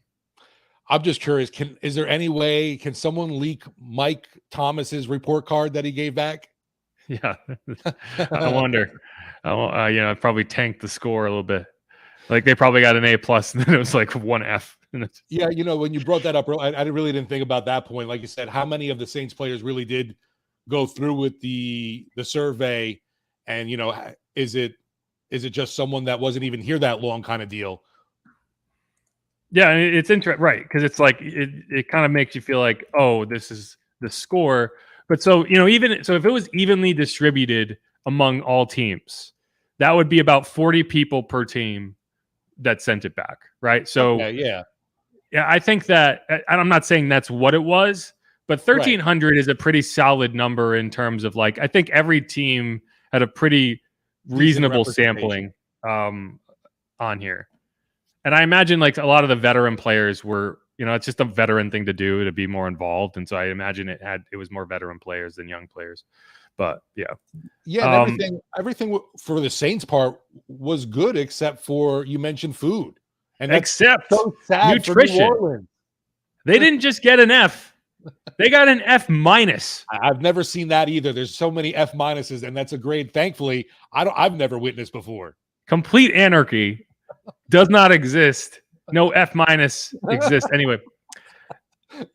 I'm just curious, is there any way, can someone leak Mike Thomas's report card that he gave back? Yeah. I wonder. I probably tanked the score a little bit. Like they probably got an A+, and then it was like 1 F. Yeah, when you brought that up, I really didn't think about that point. Like you said, how many of the Saints players really did go through with the survey? And is it just someone that wasn't even here that long kind of deal? Yeah, it's interesting, right? Because it's like it kind of makes you feel like, oh, this is the score. But so even so, if it was evenly distributed among all teams, that would be about 40 people per team that sent it back, right? So yeah, I think that, and I'm not saying that's what it was, but 1,300 is a pretty solid number in terms of like, I think every team had a pretty reasonable sampling on here. And I imagine like a lot of the veteran players were, it's just a veteran thing to do to be more involved. And so I imagine it was more veteran players than young players. But yeah. Yeah, and everything for the Saints part was good except for, you mentioned food. And except so sad nutrition. For New Orleans. They didn't just get an F. They got an F-. I've never seen that either. There's so many F-, and that's a grade, thankfully, I've never witnessed before. Complete anarchy does not exist. No F- exists. Anyway,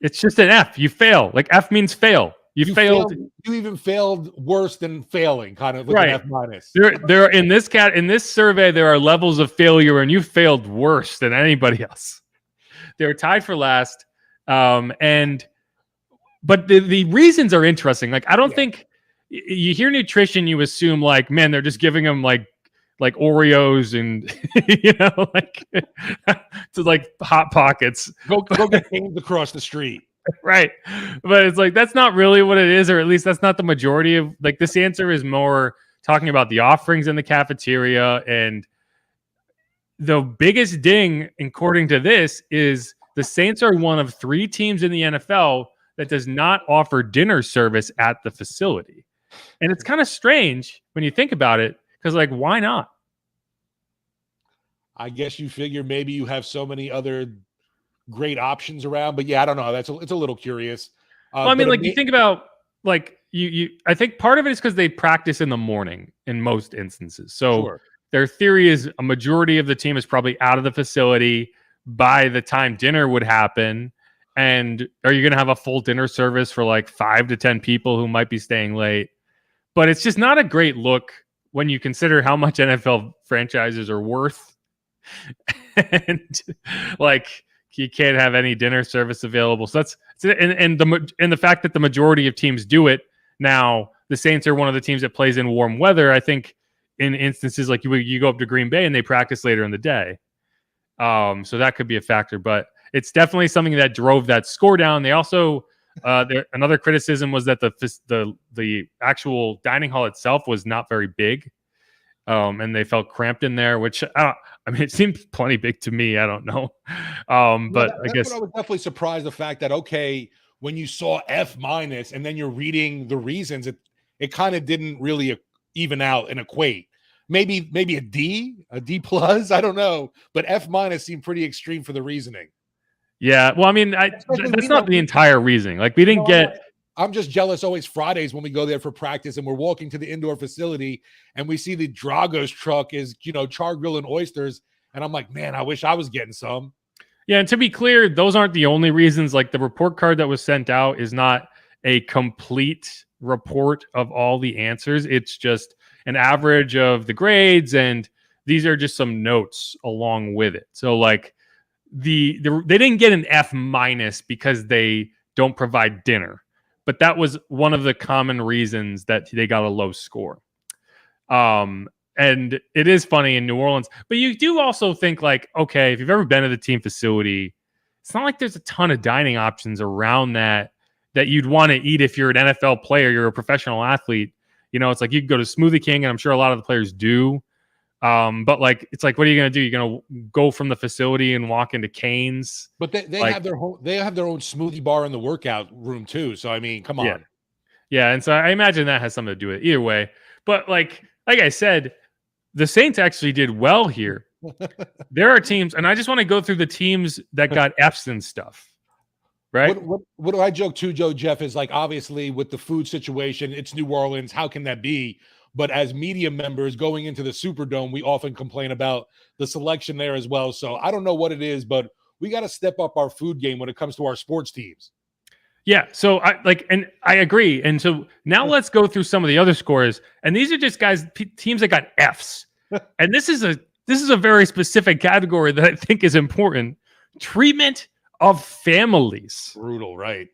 it's just an F. You fail. Like F means fail. You failed. You even failed worse than failing, kind of with right. an F-. There in this survey, there are levels of failure, and you failed worse than anybody else. They're tied for last. But the reasons are interesting. Like I don't think you hear nutrition, you assume like, man, they're just giving them like Oreos and to like Hot Pockets. Go get games across the street. Right. But it's like, that's not really what it is, or at least that's not the majority of like this answer is more talking about the offerings in the cafeteria. And the biggest ding, according to this, is the Saints are one of 3 teams in the NFL that does not offer dinner service at the facility. And it's kind of strange when you think about it, because like, why not? I guess you figure maybe you have so many other great options around, but yeah, I don't know. It's a little curious. Well, I mean, like you think about like you I think part of it is because they practice in the morning in most instances. So Sure. their theory is a majority of the team is probably out of the facility by the time dinner would happen. And are you going to have a full dinner service for like 5 to 10 people who might be staying late? But it's just not a great look when you consider how much NFL franchises are worth. And like you can't have any dinner service available. So that's and the fact that the majority of teams do it now. The Saints are one of the teams that plays in warm weather. I think in instances like you go up to Green Bay and they practice later in the day. So that could be a factor, but it's definitely something that drove that score down. They also another criticism was that the actual dining hall itself was not very big. And they felt cramped in there, which I mean, it seemed plenty big to me. I don't know. But I guess I was definitely surprised the fact that, okay, when you saw F- and then you're reading the reasons, it kind of didn't really even out and equate. Maybe a D plus. I don't know. But F- seemed pretty extreme for the reasoning. Yeah. Well, I mean, that's not the entire reasoning. Like we didn't get. I'm just jealous always Fridays when we go there for practice and we're walking to the indoor facility and we see the Drago's truck is, char grill and oysters. And I'm like, man, I wish I was getting some. Yeah. And to be clear, those aren't the only reasons. Like the report card that was sent out is not a complete report of all the answers. It's just an average of the grades. And these are just some notes along with it. So like they didn't get an F- because they don't provide dinner. But that was one of the common reasons that they got a low score. And it is funny in New Orleans, but you do also think like, okay, if you've ever been to the team facility, it's not like there's a ton of dining options around that you'd want to eat if you're an NFL player, you're a professional athlete. It's like you could go to Smoothie King, and I'm sure a lot of the players do. But like, it's like, what are you going to do? You're going to go from the facility and walk into Cane's. But they have their own smoothie bar in the workout room too. So, I mean, come on. Yeah. And so I imagine that has something to do with it either way. But like I said, the Saints actually did well here. There are teams, and I just want to go through the teams that got F's and stuff. Right. What do I joke too, Joe Jeff, is like, obviously with the food situation, it's New Orleans. How can that be? But as media members going into the Superdome, we often complain about the selection there as well. So I don't know what it is, but we got to step up our food game when it comes to our sports teams. Yeah. So I agree. And so now let's go through some of the other scores. And these are just teams that got F's. And this is a very specific category that I think is important. Treatment of families. Brutal, right?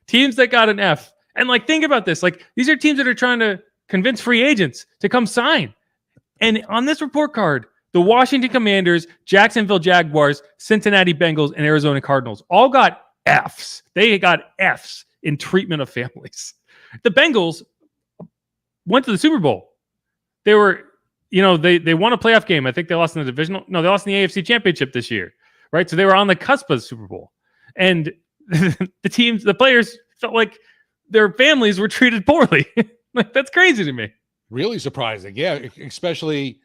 Teams that got an F. And like, think about this. Like, these are teams that are trying to convince free agents to come sign. And on this report card, the Washington Commanders, Jacksonville Jaguars, Cincinnati Bengals, and Arizona Cardinals all got F's. They got F's in treatment of families. The Bengals went to the Super Bowl. They were, they won a playoff game. I think they lost in the divisional. No, they lost in the AFC Championship this year, right? So they were on the cusp of the Super Bowl. And the players felt like their families were treated poorly. Like, that's crazy to me. Really surprising. Yeah, especially,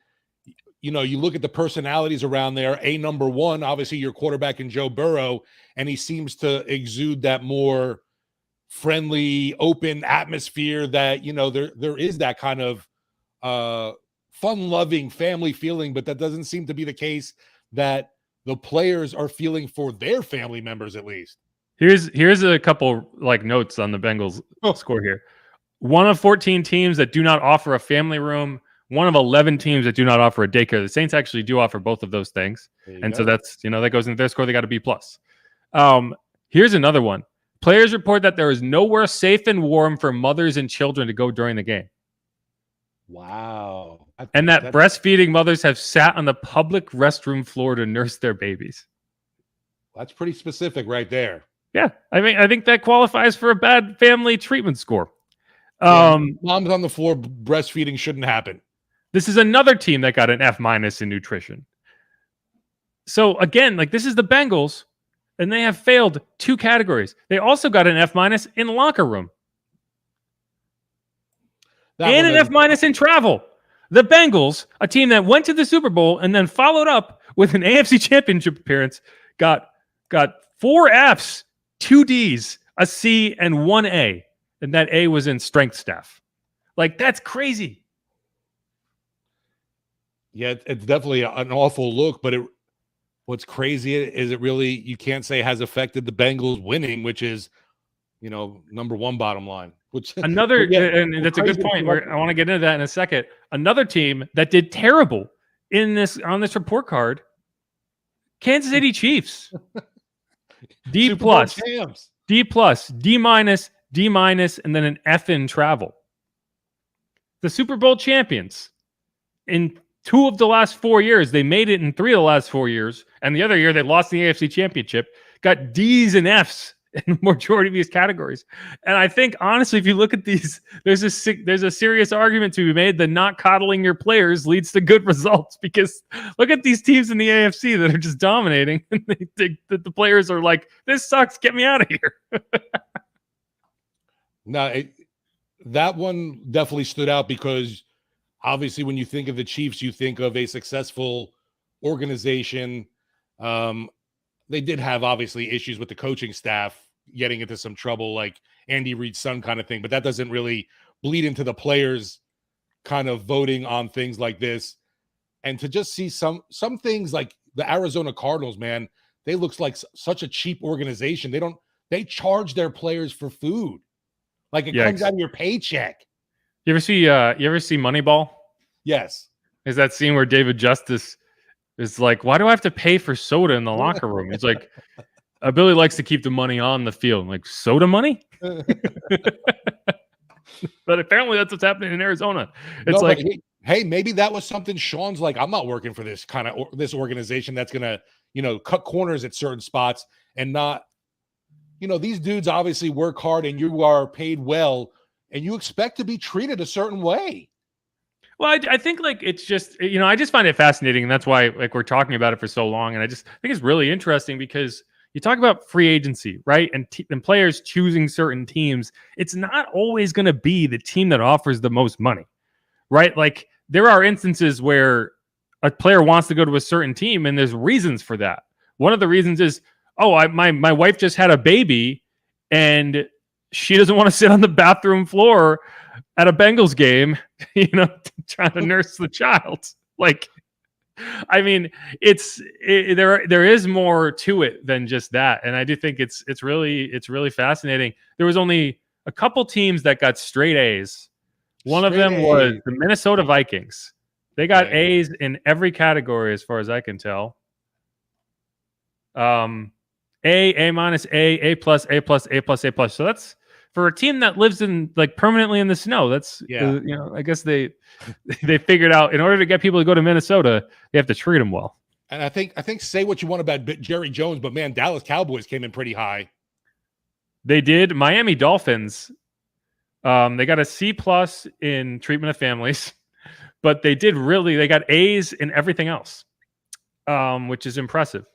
you look at the personalities around there. Number one, obviously your quarterback in Joe Burrow, and he seems to exude that more friendly, open atmosphere that, there is that kind of fun-loving family feeling, but that doesn't seem to be the case that the players are feeling for their family members, at least. Here's a couple like notes on the Bengals score here. One of 14 teams that do not offer a family room. One of 11 teams that do not offer a daycare. The Saints actually do offer both of those things. And so that's, that goes into their score. They got a B+. Here's another one. Players report that there is nowhere safe and warm for mothers and children to go during the game. Wow. And that breastfeeding mothers have sat on the public restroom floor to nurse their babies. That's pretty specific right there. Yeah. I think that qualifies for a bad family treatment score. Moms on the floor breastfeeding shouldn't happen. This is another team that got an F- in nutrition. So again, like, this is the Bengals, and they have failed 2 categories. They also got an F- in locker room. And an F- in travel. The Bengals, a team that went to the Super Bowl and then followed up with an AFC Championship appearance, got 4 Fs, 2 Ds, a C, and 1 A. And that A was in strength staff. Like, that's crazy. Yeah, it's definitely an awful look, but what's crazy is it really, you can't say has affected the Bengals winning, which is, number one bottom line. Which Another, yeah, and that's a good point. I want to get into that in a second. Another team that did terrible on this report card, Kansas City Chiefs. D plus, D plus, D minus, D minus, and then an F in travel. The Super Bowl champions. In 2 of the last 4 years, they made it in 3 of the last 4 years, and the other year they lost the AFC Championship. Got D's and F's in the majority of these categories. And I think, honestly, if you look at these, there's a serious argument to be made that not coddling your players leads to good results, because look at these teams in the AFC that are just dominating, and they think that the players are like, this sucks, get me out of here. No, that one definitely stood out because obviously when you think of the Chiefs, you think of a successful organization. They did have obviously issues with the coaching staff getting into some trouble, like Andy Reid's son kind of thing, but that doesn't really bleed into the players kind of voting on things like this. And to just see some things like the Arizona Cardinals, man, they looks like such a cheap organization. They charge their players for food. Like it comes out of your paycheck. You ever see Moneyball? Yes. Is that scene where David Justice is like, why do I have to pay for soda in the locker room? He's like, Billy likes to keep the money on the field. I'm like, soda money? But apparently that's what's happening in Arizona. It's hey, maybe that was something Sean's like, I'm not working for this kind of this organization that's going to, cut corners at certain spots and not, these dudes obviously work hard and you are paid well and you expect to be treated a certain way. Well, I think it's just, I just find it fascinating, and that's why we're talking about it for so long. And I just think it's really interesting because you talk about free agency, right? And players choosing certain teams. It's not always going to be the team that offers the most money, right? Like there are instances where a player wants to go to a certain team and there's reasons for that. One of the reasons is, my wife just had a baby and she doesn't want to sit on the bathroom floor at a Bengals game, trying to nurse the child. Like, I mean, there is more to it than just that. And I do think it's really fascinating. There was only a couple teams that got straight A's. One of them was the Minnesota Vikings. They got A's in every category as far as I can tell. A minus, A plus, A plus, A plus, A plus. So that's for a team that lives in permanently in the snow. That's I guess they figured out in order to get people to go to Minnesota, they have to treat them well. And I think say what you want about Jerry Jones, but man, Dallas Cowboys came in pretty high. They did. Miami Dolphins, they got a C plus in treatment of families, but they got A's in everything else, which is impressive.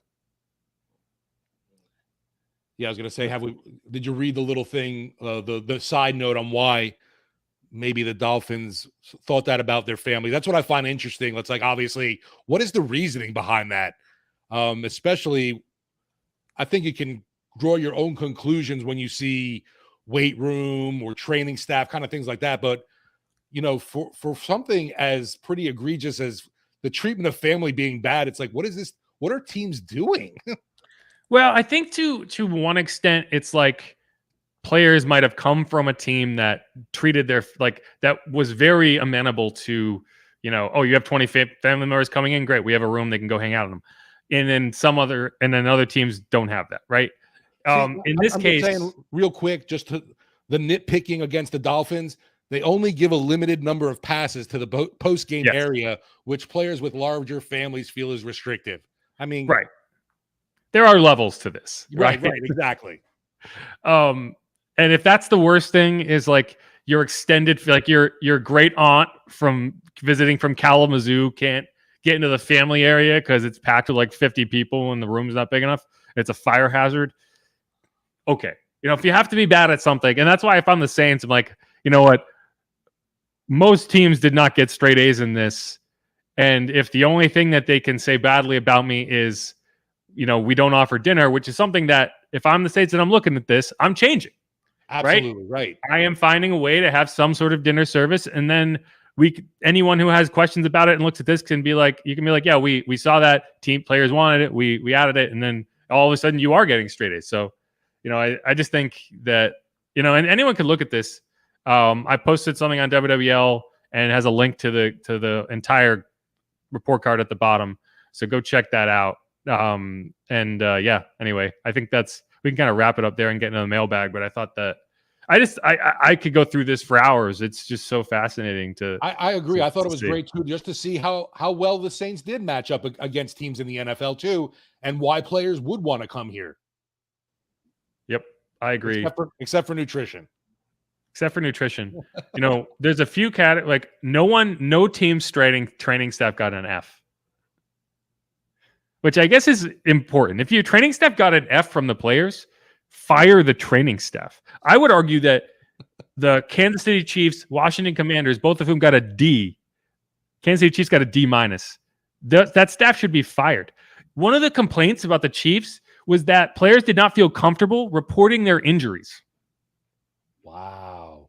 Yeah, I was going to say, did you read the little thing, the side note on why maybe the Dolphins thought that about their family? That's what I find interesting. It's like, obviously, what is the reasoning behind that? Especially, I think you can draw your own conclusions when you see weight room or training staff, kind of things like that. But, for something as pretty egregious as the treatment of family being bad, it's like, what is this? What are teams doing? Well, I think to one extent, it's like players might have come from a team that treated that was very amenable to, you have 20 family members coming in. Great. We have a room. They can go hang out in them. And then other teams don't have that. Right. In this case, saying real quick, just to the nitpicking against the Dolphins, they only give a limited number of passes to the post-game area, which players with larger families feel is restrictive. I mean, right. There are levels to this. Right, exactly. And if that's the worst thing is your extended, your great aunt from visiting from Kalamazoo can't get into the family area because it's packed with 50 people and the room's not big enough. It's a fire hazard. Okay. If you have to be bad at something, and that's why if I'm the Saints, I'm like, you know what? Most teams did not get straight A's in this. And if the only thing that they can say badly about me is, we don't offer dinner, which is something that if I'm the Saints and I'm looking at this, I'm changing. Absolutely right. I am finding a way to have some sort of dinner service. And then anyone who has questions about it and looks at this can be like, you can be like, yeah, we saw that team players wanted it. We added it. And then all of a sudden you are getting straight A's. So, I just think that, and anyone could look at this. I posted something on WWL and it has a link to the entire report card at the bottom. So go check that out. Anyway, I think we can kind of wrap it up there and get into the mailbag, but I thought that I could go through this for hours. It's just so fascinating to. I agree. I thought it was great too, just to see how well the Saints did match up against teams in the NFL too, and why players would want to come here. Yep, I agree. Except for nutrition. Except for nutrition, there's a few like no team's training staff got an F, which I guess is important. If your training staff got an F from the players, fire the training staff. I would argue that the Kansas City Chiefs, Washington Commanders, both of whom got a D. Kansas City Chiefs got a D-. That staff should be fired. One of the complaints about the Chiefs was that players did not feel comfortable reporting their injuries. Wow.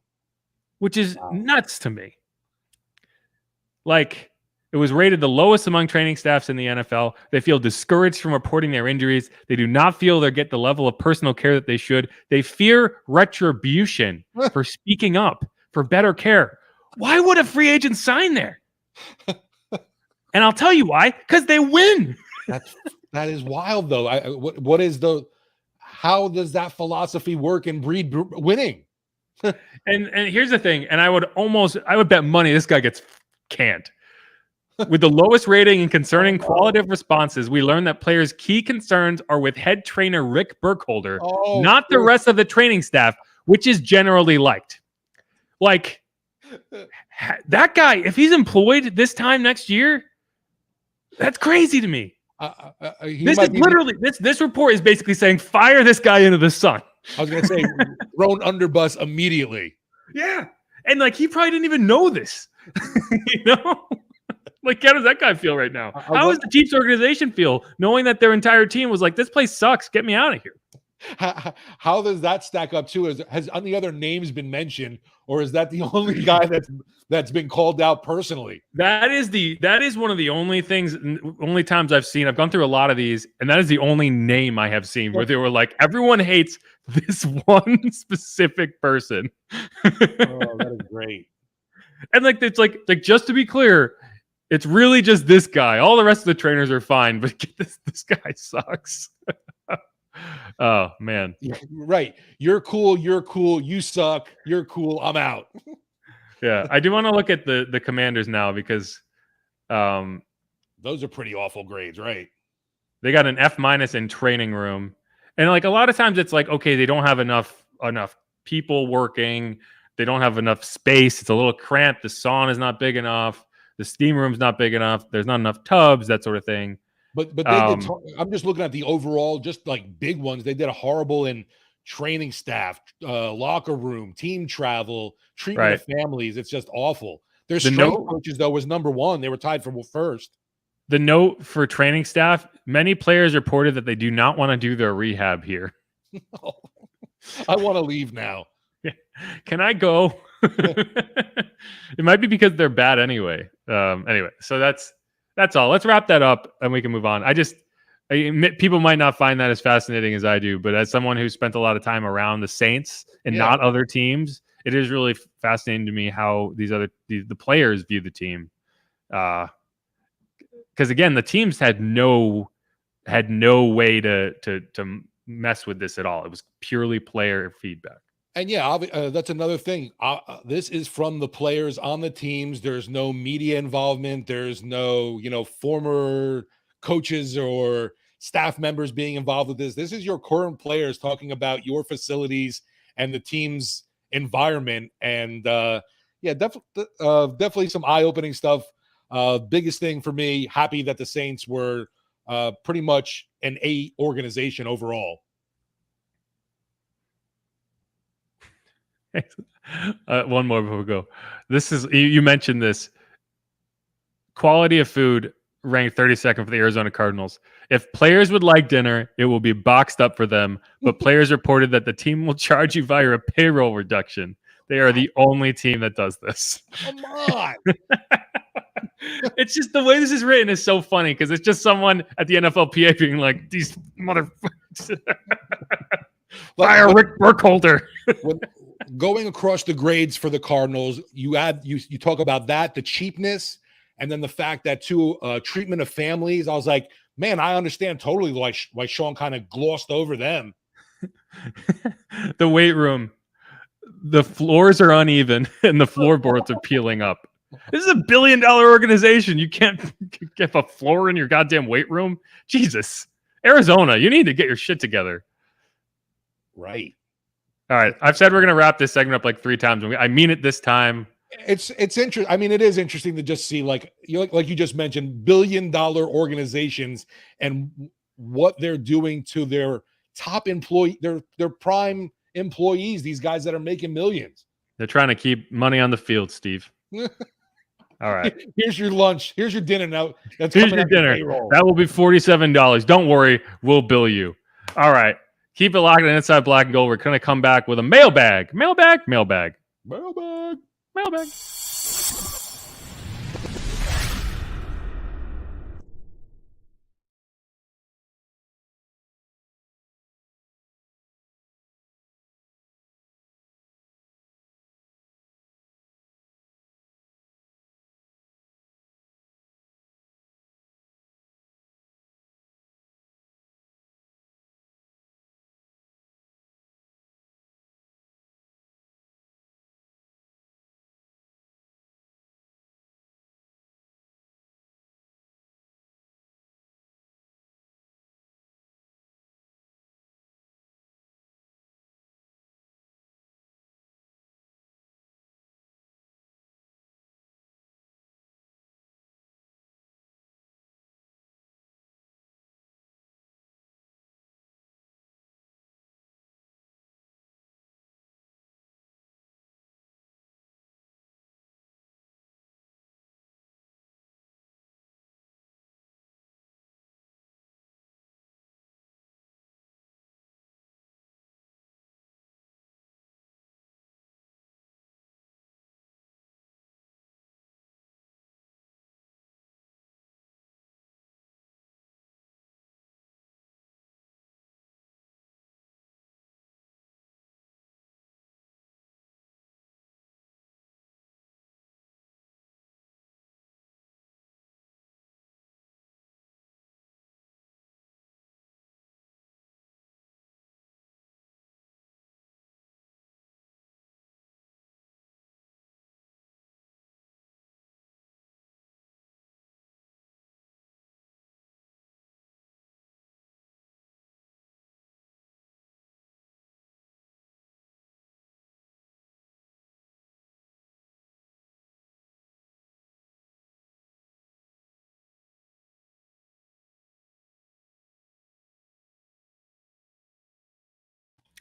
Which is nuts to me. Like, it was rated the lowest among training staffs in the NFL. They feel discouraged from reporting their injuries. They do not feel they get the level of personal care that they should. They fear retribution for speaking up, for better care. Why would a free agent sign there? And I'll tell you why. Because they win. That is wild, though. How does that philosophy work and breed winning? And here's the thing. And I would bet money this guy gets canned. With the lowest rating and concerning qualitative responses, we learned that players' key concerns are with head trainer Rick Burkholder, not the rest of the training staff, which is generally liked. Like, that guy, if he's employed this time next year, that's crazy to me. This report is basically saying fire this guy into the sun. I was going to say thrown under bus immediately. Yeah, and like he probably didn't even know this. Like, how does that guy feel right now? How does the Chiefs organization feel knowing that their entire team was like, this place sucks, get me out of here? How does that stack up too? Has any other names been mentioned, or is that the only guy that's been called out personally? That is one of the only times I've seen. I've gone through a lot of these, and that is the only name I have seen where they were like, everyone hates this one specific person. That is great. And like it's like just to be clear, it's really just this guy. All the rest of the trainers are fine, but this guy sucks. Oh, man. Right. You're cool. You suck. You're cool. I'm out. Yeah. I do want to look at the Commanders now because those are pretty awful grades, right? They got an F- in training room. And like a lot of times it's like, okay, they don't have enough people working. They don't have enough space. It's a little cramped. The sauna is not big enough. The steam room's not big enough. There's not enough tubs, that sort of thing. But they did. I'm just looking at the overall, just like big ones. They did a horrible in training staff, locker room, team travel, treatment of families. It's just awful. Their strength coaches, though, was number one. They were tied for first. The note for training staff, many players reported that they do not want to do their rehab here. I want to leave now. Can I go? It might be because they're bad anyway. Anyway, so that's all. Let's wrap that up and we can move on. People might not find that as fascinating as I do, but as someone who spent a lot of time around the Saints and not other teams, it is really fascinating to me how the players view the team. Because again, the teams had no way to mess with this at all. It was purely player feedback. And that's another thing. This is from the players on the teams. There's no media involvement. There's no, former coaches or staff members being involved with this. This is your current players talking about your facilities and the team's environment. And definitely some eye-opening stuff. Biggest thing for me, happy that the Saints were pretty much an A organization overall. One more before we go. This is you mentioned this. Quality of food ranked 32nd for the Arizona Cardinals. If players would like dinner, it will be boxed up for them. But players reported that the team will charge you via a payroll reduction. They are the only team that does this. Come on. It's just the way this is written is so funny because it's just someone at the NFLPA being like, these motherfuckers. Fire Rick Burkholder. When going across the grades for the Cardinals, you talk about that, the cheapness, and then the fact that treatment of families. I was like, man, I understand totally why Sean kind of glossed over them. The weight room, the floors are uneven and the floorboards are peeling up. This is $1 billion organization. You can't get a floor in your goddamn weight room. Jesus, Arizona, you need to get your shit together. Right. All right. I've said we're going to wrap this segment up like 3 times. I mean it this time. It's interesting. I mean, it is interesting to just see like you just mentioned, $1 billion organizations and what they're doing to their top employee, their prime employees, these guys that are making millions. They're trying to keep money on the field, Steve. All right. Here's your lunch. Here's your dinner. Now that's Here's coming your out the dinner. payroll. That will be $47. Don't worry, we'll bill you. All right. Keep it locked on Inside Black and Gold. We're going to come back with a mailbag. Mailbag.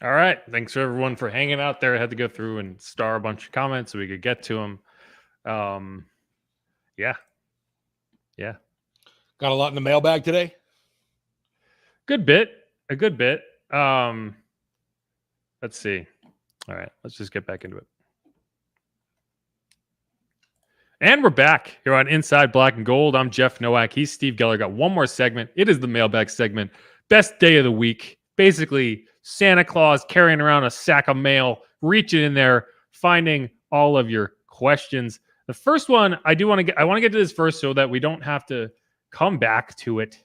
All right. Thanks for everyone for hanging out there. I had to go through and star a bunch of comments so we could get to them. Yeah. Got a lot in the mailbag today. A good bit. Let's see. All right. Let's just get back into it. And we're back here on Inside Black and Gold. I'm Jeff Nowak. He's Steve Geller. Got one more segment. It is the mailbag segment. Best day of the week. Basically, Santa Claus carrying around a sack of mail, reaching in there, finding all of your questions. The first one I want to get to this first so that we don't have to come back to it.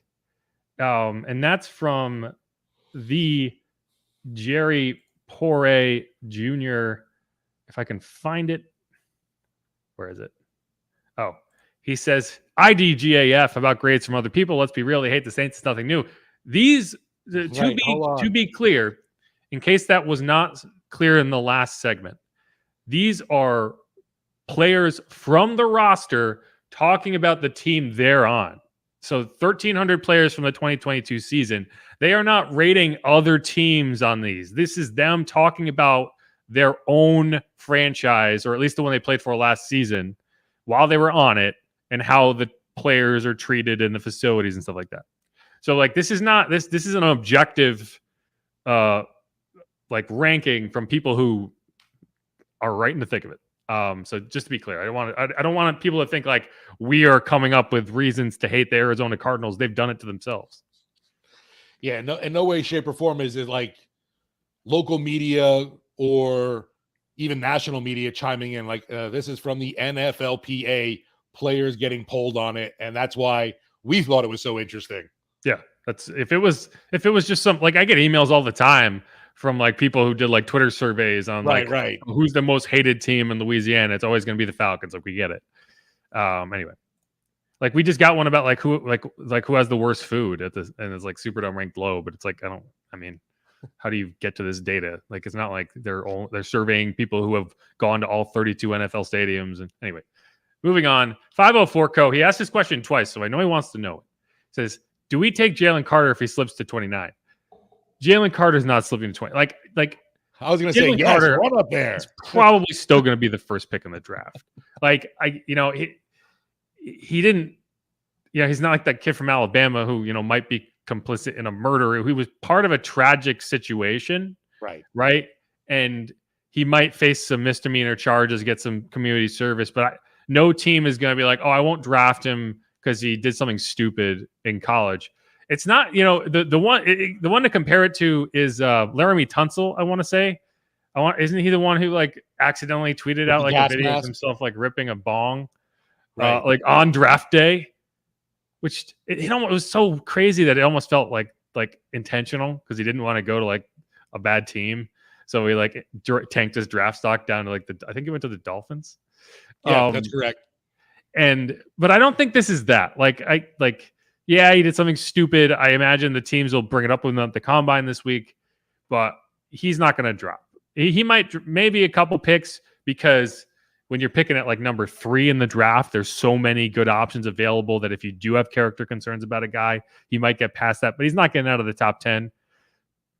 And that's from the Jerry Poire Jr. If I can find it. Where is it? Oh, he says, IDGAF about grades from other people. Let's be real. They hate the Saints. It's nothing new. These, to be clear, in case that was not clear in the last segment, these are players from the roster talking about the team they're on. So 1,300 players from the 2022 season. They are not rating other teams on these. This is them talking about their own franchise, or at least the one they played for last season, while they were on it, and how the players are treated in the facilities and stuff like that. So like this is an objective like ranking from people who are right in the thick of it. So just to be clear, I don't want people to think like we are coming up with reasons to hate the Arizona Cardinals. They've done it to themselves. Yeah, no, in no way, shape, or form is it like local media or even national media chiming in like this is from the NFLPA, players getting polled on it, and that's why we thought it was so interesting. Yeah, that's if it was just some like I get emails all the time from like people who did like Twitter surveys on right. who's the most hated team in Louisiana. It's always going to be the Falcons. Like we get it. Anyway, like we just got one about like who has the worst food at this, and it's like Superdome ranked low, but it's like I mean, how do you get to this data? Like it's not like they're surveying people who have gone to all 32 NFL stadiums. And anyway, moving on. 504 Co. He asked this question twice, so I know he wants to know it. He says, do we take Jalen Carter if he slips to 29? Jalen Carter's not slipping to 20. Like I was going to say, yes, Carter run up there. It's probably still going to be the first pick in the draft. Like he didn't. Yeah, he's not like that kid from Alabama who might be complicit in a murder. He was part of a tragic situation, right, and he might face some misdemeanor charges, get some community service. But no team is going to be like, oh, I won't draft him because he did something stupid in college. It's not, the one to compare it to is Laramie Tunsil. I want to say, isn't he the one who like accidentally tweeted out like a video of himself like ripping a bong, like on draft day, which it almost was so crazy that it almost felt like intentional because he didn't want to go to like a bad team, so he like tanked his draft stock down to like I think he went to the Dolphins. Yeah, that's correct. But I don't think this is that. Yeah, he did something stupid. I imagine the teams will bring it up with him at the combine this week, but he's not going to drop. He might maybe a couple picks because when you're picking at like number 3 in the draft, there's so many good options available that if you do have character concerns about a guy, he might get past that, but he's not getting out of the top 10.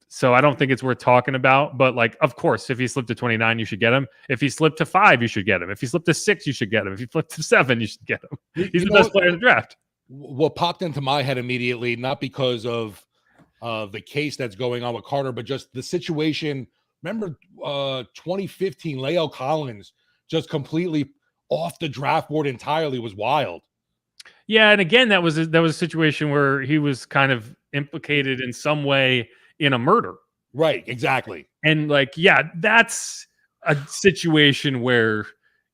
So I don't think it's worth talking about. But like, of course, if he slipped to 29, you should get him. If he slipped to 5, you should get him. If he slipped to 6, you should get him. If he slipped to 7, you should get him. He's the best player in the draft. What popped into my head immediately, not because of the case that's going on with Carter, but just the situation. Remember 2015, La'el Collins just completely off the draft board entirely, was wild. Yeah, and again, that was a situation where he was kind of implicated in some way in a murder. Right, exactly. And like, yeah, that's a situation where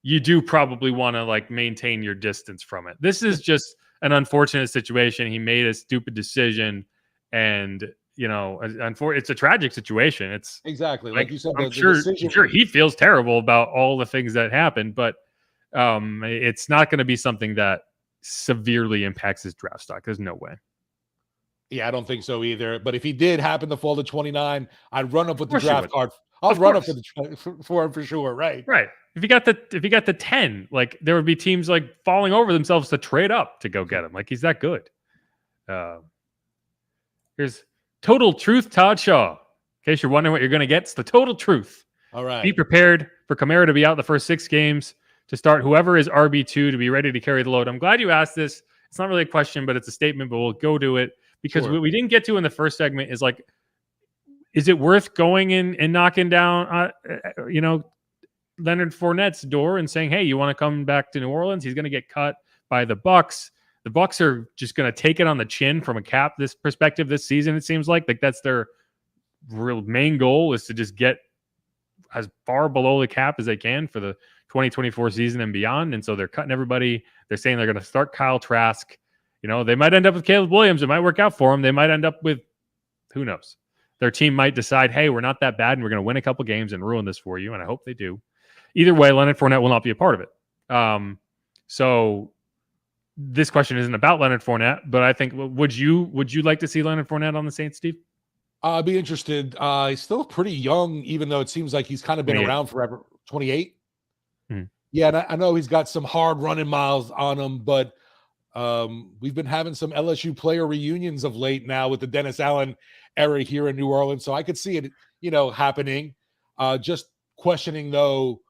you do probably want to like maintain your distance from it. This is just an unfortunate situation. He made a stupid decision, and it's a tragic situation. It's exactly like you said. I'm sure he feels terrible about all the things that happened, but it's not going to be something that severely impacts his draft stock. There's no way. Yeah, I don't think so either. But if he did happen to fall to 29, I'd run up with the draft card. I'll run up for him for sure. Right. If you got the 10, like there would be teams like falling over themselves to trade up to go get him. Like he's that good. Here's Total Truth Todd Shaw. In case you're wondering what you're going to get, it's the total truth. All right. Be prepared for Kamara to be out the first 6 games, to start whoever is RB2 to be ready to carry the load. I'm glad you asked this. It's not really a question, but it's a statement, but we'll go to it because what we didn't get to in the first segment is like, is it worth going in and knocking down, Leonard Fournette's door and saying, hey, you want to come back to New Orleans? He's going to get cut by the Bucs. The Bucs are just going to take it on the chin from a cap this perspective this season. It seems like that's their real main goal is to just get as far below the cap as they can for the 2024 season and beyond. And so they're cutting everybody. They're saying they're going to start Kyle Trask. They might end up with Caleb Williams. It might work out for them. They might end up with, who knows? Their team might decide, hey, we're not that bad and we're going to win a couple games and ruin this for you. And I hope they do. Either way, Leonard Fournette will not be a part of it. So this question isn't about Leonard Fournette, but I think, would you like to see Leonard Fournette on the Saints, Steve? I'd be interested. He's still pretty young, even though it seems like he's kind of been around forever. 28. Yeah, and I know he's got some hard running miles on him, but we've been having some LSU player reunions of late now with the Dennis Allen era here in New Orleans, so I could see it, happening. Just questioning though,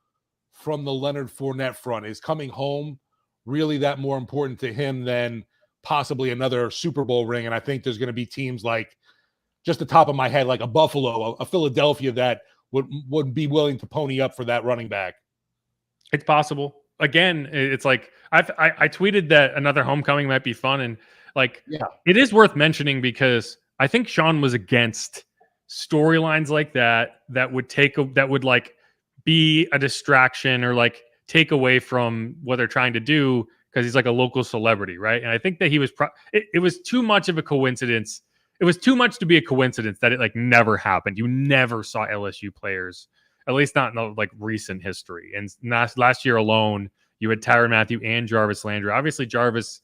from the Leonard Fournette front, is coming home really that more important to him than possibly another Super Bowl ring? And I think there's going to be teams like, just the top of my head, like a Buffalo, a Philadelphia, that would be willing to pony up for that running back. It's possible. Again, it's like I tweeted that another homecoming might be fun, and like it is worth mentioning because I think Sean was against storylines like that would like be a distraction or like take away from what they're trying to do because he's like a local celebrity, right? And I think that he was it was too much of a coincidence. It was too much to be a coincidence that it like never happened. You never saw LSU players, at least not in the like recent history. And last year alone, you had Tyrann Mathieu and Jarvis Landry. Obviously, Jarvis,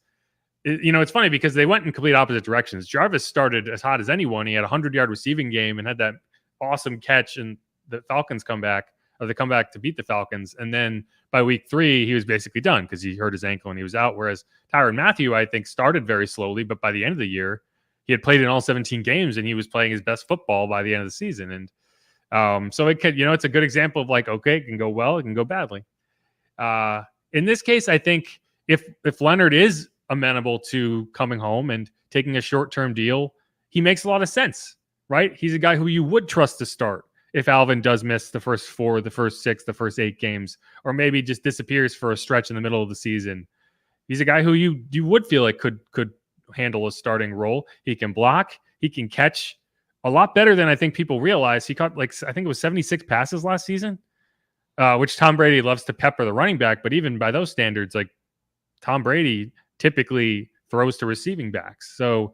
it's funny because they went in complete opposite directions. Jarvis started as hot as anyone. He had a 100-yard receiving game and had that awesome catch and the Falcons come back to beat the Falcons. And then by week 3, he was basically done because he hurt his ankle and he was out. Whereas Tyrann Mathieu, I think, started very slowly, but by the end of the year, he had played in all 17 games and he was playing his best football by the end of the season. And so it could, it's a good example of like, okay, it can go well, it can go badly. In this case, I think if Leonard is amenable to coming home and taking a short-term deal, he makes a lot of sense, right? He's a guy who you would trust to start if Alvin does miss the first 4, the first 6, the first 8 games, or maybe just disappears for a stretch in the middle of the season. He's a guy who you would feel like could handle a starting role. He can block, he can catch a lot better than I think people realize. He caught I think it was 76 passes last season, which Tom Brady loves to pepper the running back. But even by those standards, like Tom Brady typically throws to receiving backs. So,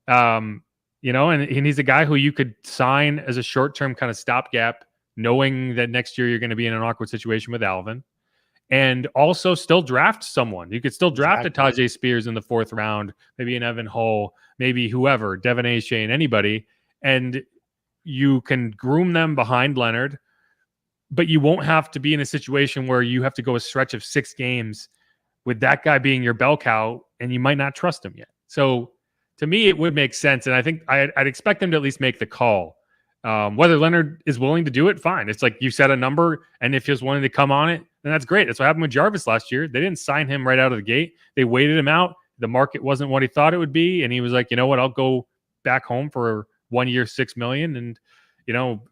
and he's a guy who you could sign as a short-term kind of stopgap, knowing that next year you're going to be in an awkward situation with Alvin, and also still draft someone. You could still draft a Tajay Spears in the 4th round, maybe an Evan Hull, maybe whoever, Devin A. Shane, anybody, and you can groom them behind Leonard, but you won't have to be in a situation where you have to go a stretch of 6 games with that guy being your bell cow, and you might not trust him yet. So to me, it would make sense, and I think I'd expect them to at least make the call. Whether Leonard is willing to do it, fine. It's like you set a number, and if he's willing to come on it, then that's great. That's what happened with Jarvis last year. They didn't sign him right out of the gate. They waited him out. The market wasn't what he thought it would be, and he was like, you know what, I'll go back home for 1 year, $6 million. And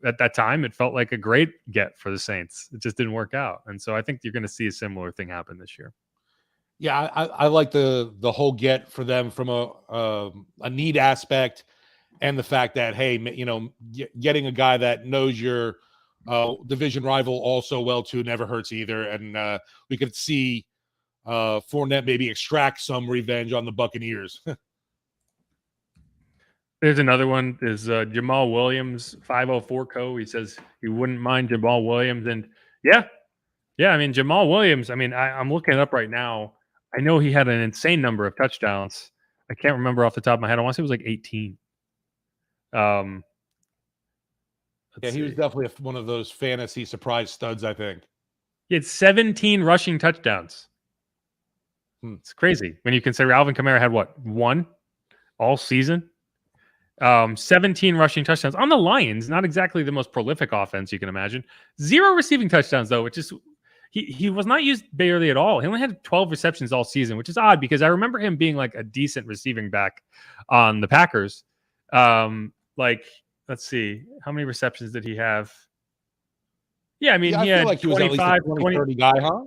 at that time, it felt like a great get for the Saints. It just didn't work out, and so I think you're going to see a similar thing happen this year. Yeah, I like the whole get for them from a need aspect, and the fact that, hey, getting a guy that knows your division rival also well too never hurts either. And we could see Fournette maybe extract some revenge on the Buccaneers. There's another one. Is Jamal Williams 504 Co. He says he wouldn't mind Jamal Williams, and yeah. I mean Jamal Williams. I mean I'm looking it up right now. I know he had an insane number of touchdowns. I can't remember off the top of my head. I want to say it was like 18. He was definitely one of those fantasy surprise studs, I think. He had 17 rushing touchdowns. It's crazy when you consider Alvin Kamara had what, 1 all season? 17 rushing touchdowns on the Lions. Not exactly the most prolific offense you can imagine. 0 receiving touchdowns though, which is he was not used barely at all. He only had 12 receptions all season, which is odd because I remember him being like a decent receiving back on the Packers. Let's see, how many receptions did he have? Yeah, I mean, he had like 25, 20, 30 guy, huh?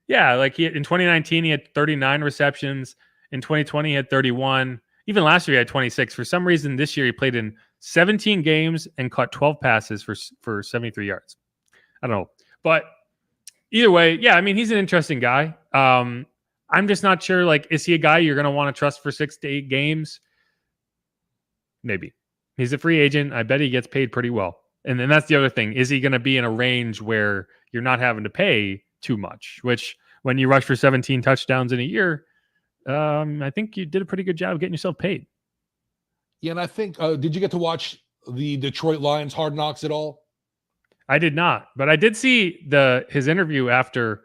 Yeah, like in 2019, he had 39 receptions. In 2020, he had 31. Even last year, he had 26. For some reason, this year, he played in 17 games and caught 12 passes for 73 yards. I don't know. But either way, yeah, I mean, he's an interesting guy. I'm just not sure, like, is he a guy you're going to want to trust for 6 to 8 games? Maybe. He's a free agent. I bet he gets paid pretty well. And then that's the other thing. Is he going to be in a range where you're not having to pay too much? Which, when you rush for 17 touchdowns in a year, I think you did a pretty good job of getting yourself paid. Yeah, and I think, did you get to watch the Detroit Lions Hard Knocks at all? I did not, but I did see his interview after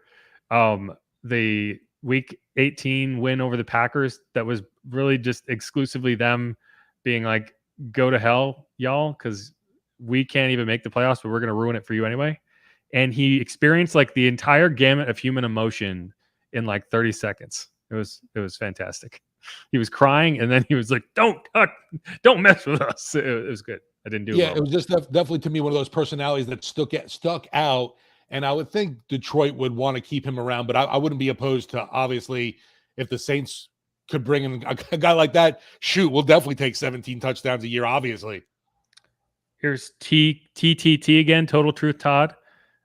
the Week 18 win over the Packers. That was really just exclusively them being like, go to hell, y'all, because we can't even make the playoffs, but we're going to ruin it for you anyway. And he experienced like the entire gamut of human emotion in like 30 seconds. It was fantastic. He was crying, and then he was like, don't mess with us. It was good. I didn't do Yeah, well. it was just definitely to me one of those personalities that stuck out. And I would think Detroit would want to keep him around, but I wouldn't be opposed to, obviously, if the Saints could bring in a guy like that. Shoot, we'll definitely take 17 touchdowns a year, obviously. Here's TTT again. Total Truth Todd.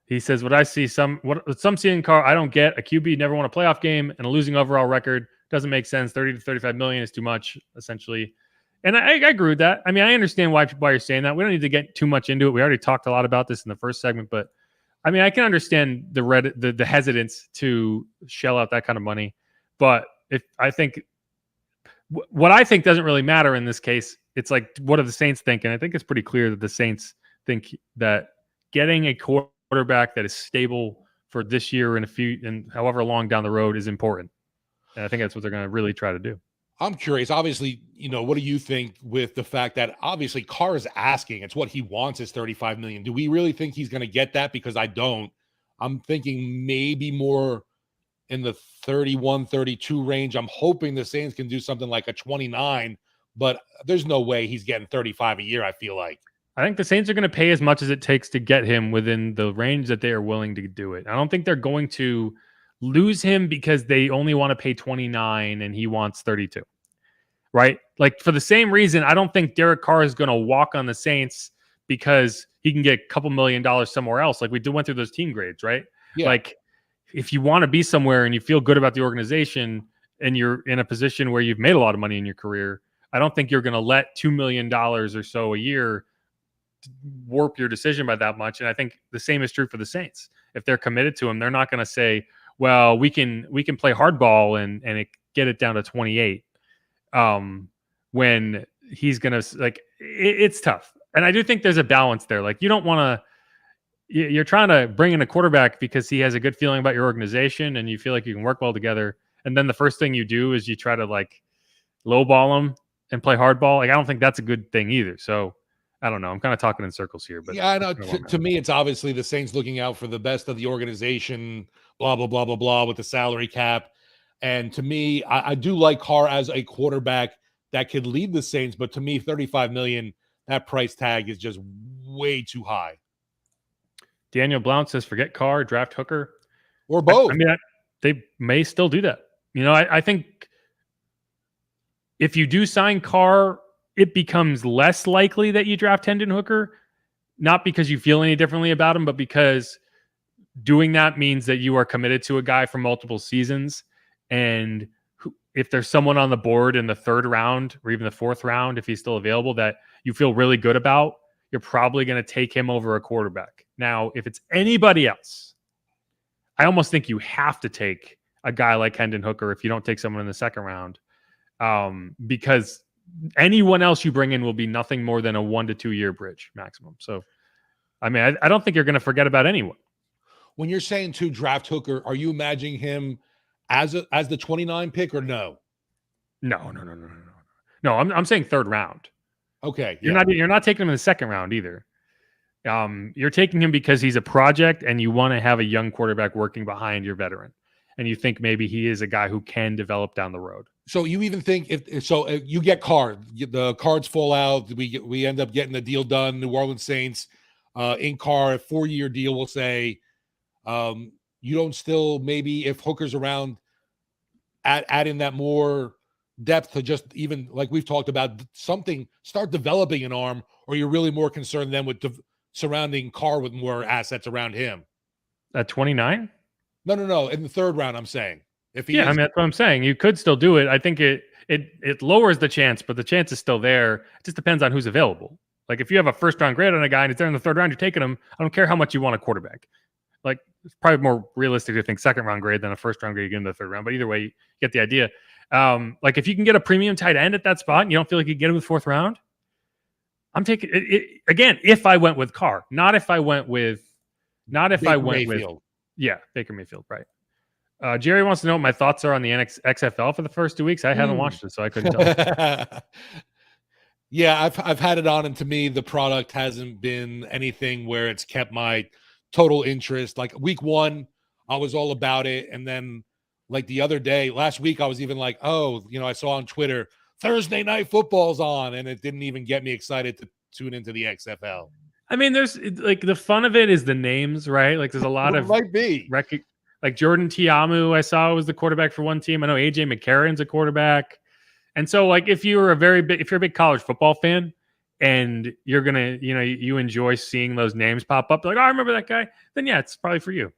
He says, what some see in Carr, I don't get. A QB never won a playoff game and a losing overall record doesn't make sense. 30 to 35 million is too much, essentially. And I agree with that. I mean, I understand why you're saying that. We don't need to get too much into it. We already talked a lot about this in the first segment, but I mean, I can understand the hesitance to shell out that kind of money. But what I think doesn't really matter in this case. It's like, what do the Saints think? And I think it's pretty clear that the Saints think that getting a quarterback that is stable for this year and however long down the road is important. And I think that's what they're going to really try to do. I'm curious. Obviously, what do you think with the fact that obviously Carr is asking? It's what he wants is $35 million. Do we really think he's going to get that? Because I don't. I'm thinking maybe more in the 31, 32 range. I'm hoping the Saints can do something like a 29, but there's no way he's getting 35 a year, I feel like. I think the Saints are going to pay as much as it takes to get him within the range that they are willing to do it. I don't think they're going to lose him because they only want to pay 29 and he wants 32. Right? Like, for the same reason, I don't think Derek Carr is going to walk on the Saints because he can get a couple $1 million somewhere else. Like, we went through those team grades, right? Yeah. Like, if you want to be somewhere and you feel good about the organization and you're in a position where you've made a lot of money in your career, I don't think you're going to let $2 million or so a year warp your decision by that much. And I think the same is true for the Saints. If they're committed to him, they're not going to say, well, we can play hardball and get it down to 28. When he's gonna, like, it's tough. And I do think there's a balance there. Like, you don't want to, you're trying to bring in a quarterback because he has a good feeling about your organization and you feel like you can work well together. And then the first thing you do is you try to, like, lowball him and play hardball. Like, I don't think that's a good thing either. So I don't know. I'm kind of talking in circles here, but yeah, I know. To me, it's obviously the Saints looking out for the best of the organization, blah, blah, blah, blah, blah, with the salary cap. And to me, I do like Carr as a quarterback that could lead the Saints, but to me, $35 million, that price tag is just way too high. Daniel Blount says, forget Carr, draft Hooker. Or both. I mean, they may still do that. I think if you do sign Carr, it becomes less likely that you draft Hendon Hooker, not because you feel any differently about him, but because doing that means that you are committed to a guy for multiple seasons. And if there's someone on the board in the third round or even the fourth round, if he's still available, that you feel really good about, you're probably going to take him over a quarterback. Now, if it's anybody else, I almost think you have to take a guy like Hendon Hooker if you don't take someone in the second round, because anyone else you bring in will be nothing more than a 1 to 2 year bridge maximum. So, I mean, I don't think you're going to forget about anyone. When you're saying to draft Hooker, are you imagining him as the 29 pick or no? No. I'm saying third round. Okay. You're not taking him in the second round either. You're taking him because he's a project and you want to have a young quarterback working behind your veteran. And you think maybe he is a guy who can develop down the road. So you even think if you get Carr, the cards fall out, we end up getting the deal done. New Orleans Saints in Carr, a 4-year deal, we'll say. You don't still, maybe if Hooker's around, add in that more depth to just, even like we've talked about, something, start developing an arm, or you're really more concerned then with surrounding Carr with more assets around him. At 29? No. In the third round, I'm saying. I mean, that's what I'm saying. You could still do it. I think it lowers the chance, but the chance is still there. It just depends on who's available. Like, if you have a first round grade on a guy and it's there in the third round, you're taking him. I don't care how much you want a quarterback. Like, it's probably more realistic to think second round grade than a first round grade again in the third round. But either way, you get the idea. Like, if you can get a premium tight end at that spot and you don't feel like you get him with fourth round, I'm taking it again. If I went with Carr, not if I went with Mayfield. Baker Mayfield, right? Jerry wants to know what my thoughts are on the XFL for the first 2 weeks. I haven't watched it, so I couldn't tell. Yeah, I've had it on, and to me, the product hasn't been anything where it's kept my total interest. Like, week 1, I was all about it, and then like the other day, last week, I was even like, I saw on Twitter Thursday Night Football's on, and it didn't even get me excited tune into the XFL. I mean, there's like the fun of it is the names, right? Like there's a lot Well, of might be. like Jordan Tiamu, I saw was the quarterback for one team. I know AJ McCarron's a quarterback. And so like if you're a big college football fan and you're gonna, you enjoy seeing those names pop up, like, oh, I remember that guy, then yeah, it's probably for you.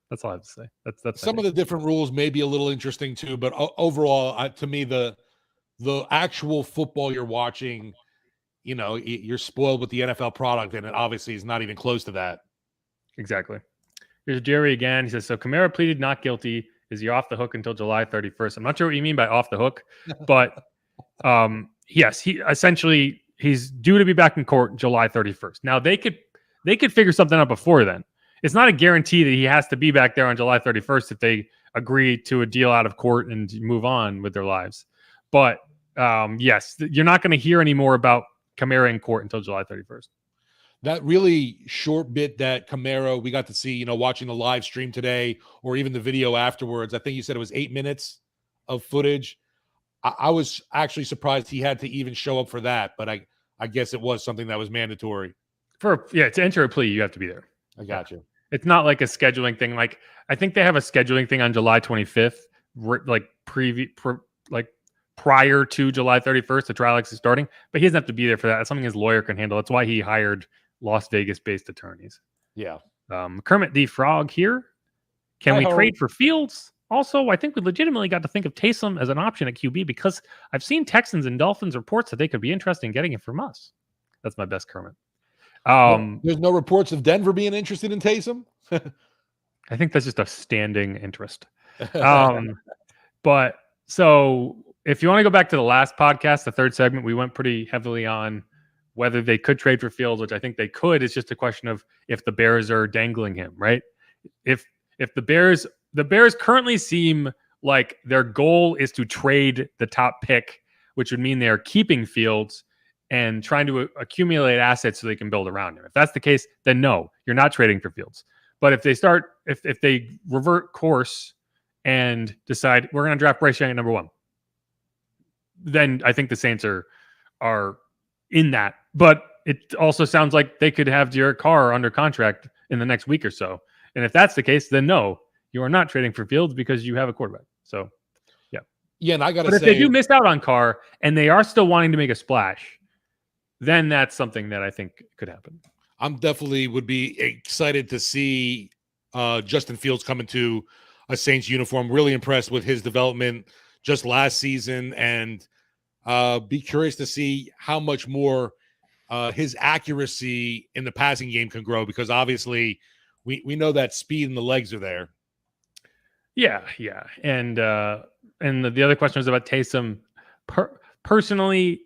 That's all I have to say. That's Some of the different rules may be a little interesting too, but overall, to me, the actual football you're watching, you're spoiled with the NFL product, and it obviously is not even close to that. Exactly. Here's Jerry again. He says, so Kamara pleaded not guilty. Is he off the hook until July 31st? I'm not sure what you mean by off the hook, but yes, he's due to be back in court July 31st. Now they could figure something out before then. It's not a guarantee that he has to be back there on July 31st if they agree to a deal out of court and move on with their lives. But yes, you're not going to hear any more about Kamara in court until July 31st. That really short bit that Kamara, we got to see, watching the live stream today or even the video afterwards, I think you said it was 8 minutes of footage. I was actually surprised he had to even show up for that, but I guess it was something that was mandatory. To enter a plea, you have to be there. I got you. It's not like a scheduling thing. Like I think they have a scheduling thing on July 25th, like prior to July 31st, the trial is starting, but he doesn't have to be there for that. That's something his lawyer can handle. That's why he hired Las Vegas-based attorneys. Yeah. Kermit the Frog here. Can we trade for Fields? Also, I think we legitimately got to think of Taysom as an option at QB because I've seen Texans and Dolphins reports that they could be interested in getting it from us. That's my best Kermit. There's no reports of Denver being interested in Taysom. I think that's just a standing interest. But so if you want to go back to the last podcast, the third segment, we went pretty heavily on whether they could trade for Fields, which I think they could. It's just a question of if the Bears are dangling him, right? If the Bears currently seem like their goal is to trade the top pick, which would mean they are keeping Fields and trying to accumulate assets so they can build around him. If that's the case, then no, you're not trading for Fields. But if they revert course and decide we're going to draft Bryce Young at number 1, then I think the Saints are in that. But it also sounds like they could have Derek Carr under contract in the next week or so. And if that's the case, then no, you are not trading for Fields because you have a quarterback. So, yeah. Yeah, and I got to say, but if they do miss out on Carr and they are still wanting to make a splash, then that's something that I think could happen. I'm definitely would be excited to see Justin Fields come into a Saints uniform. Really impressed with his development just last season, and be curious to see how much more his accuracy in the passing game can grow, because obviously we know that speed and the legs are there. Yeah. And the other question was about Taysom. Personally,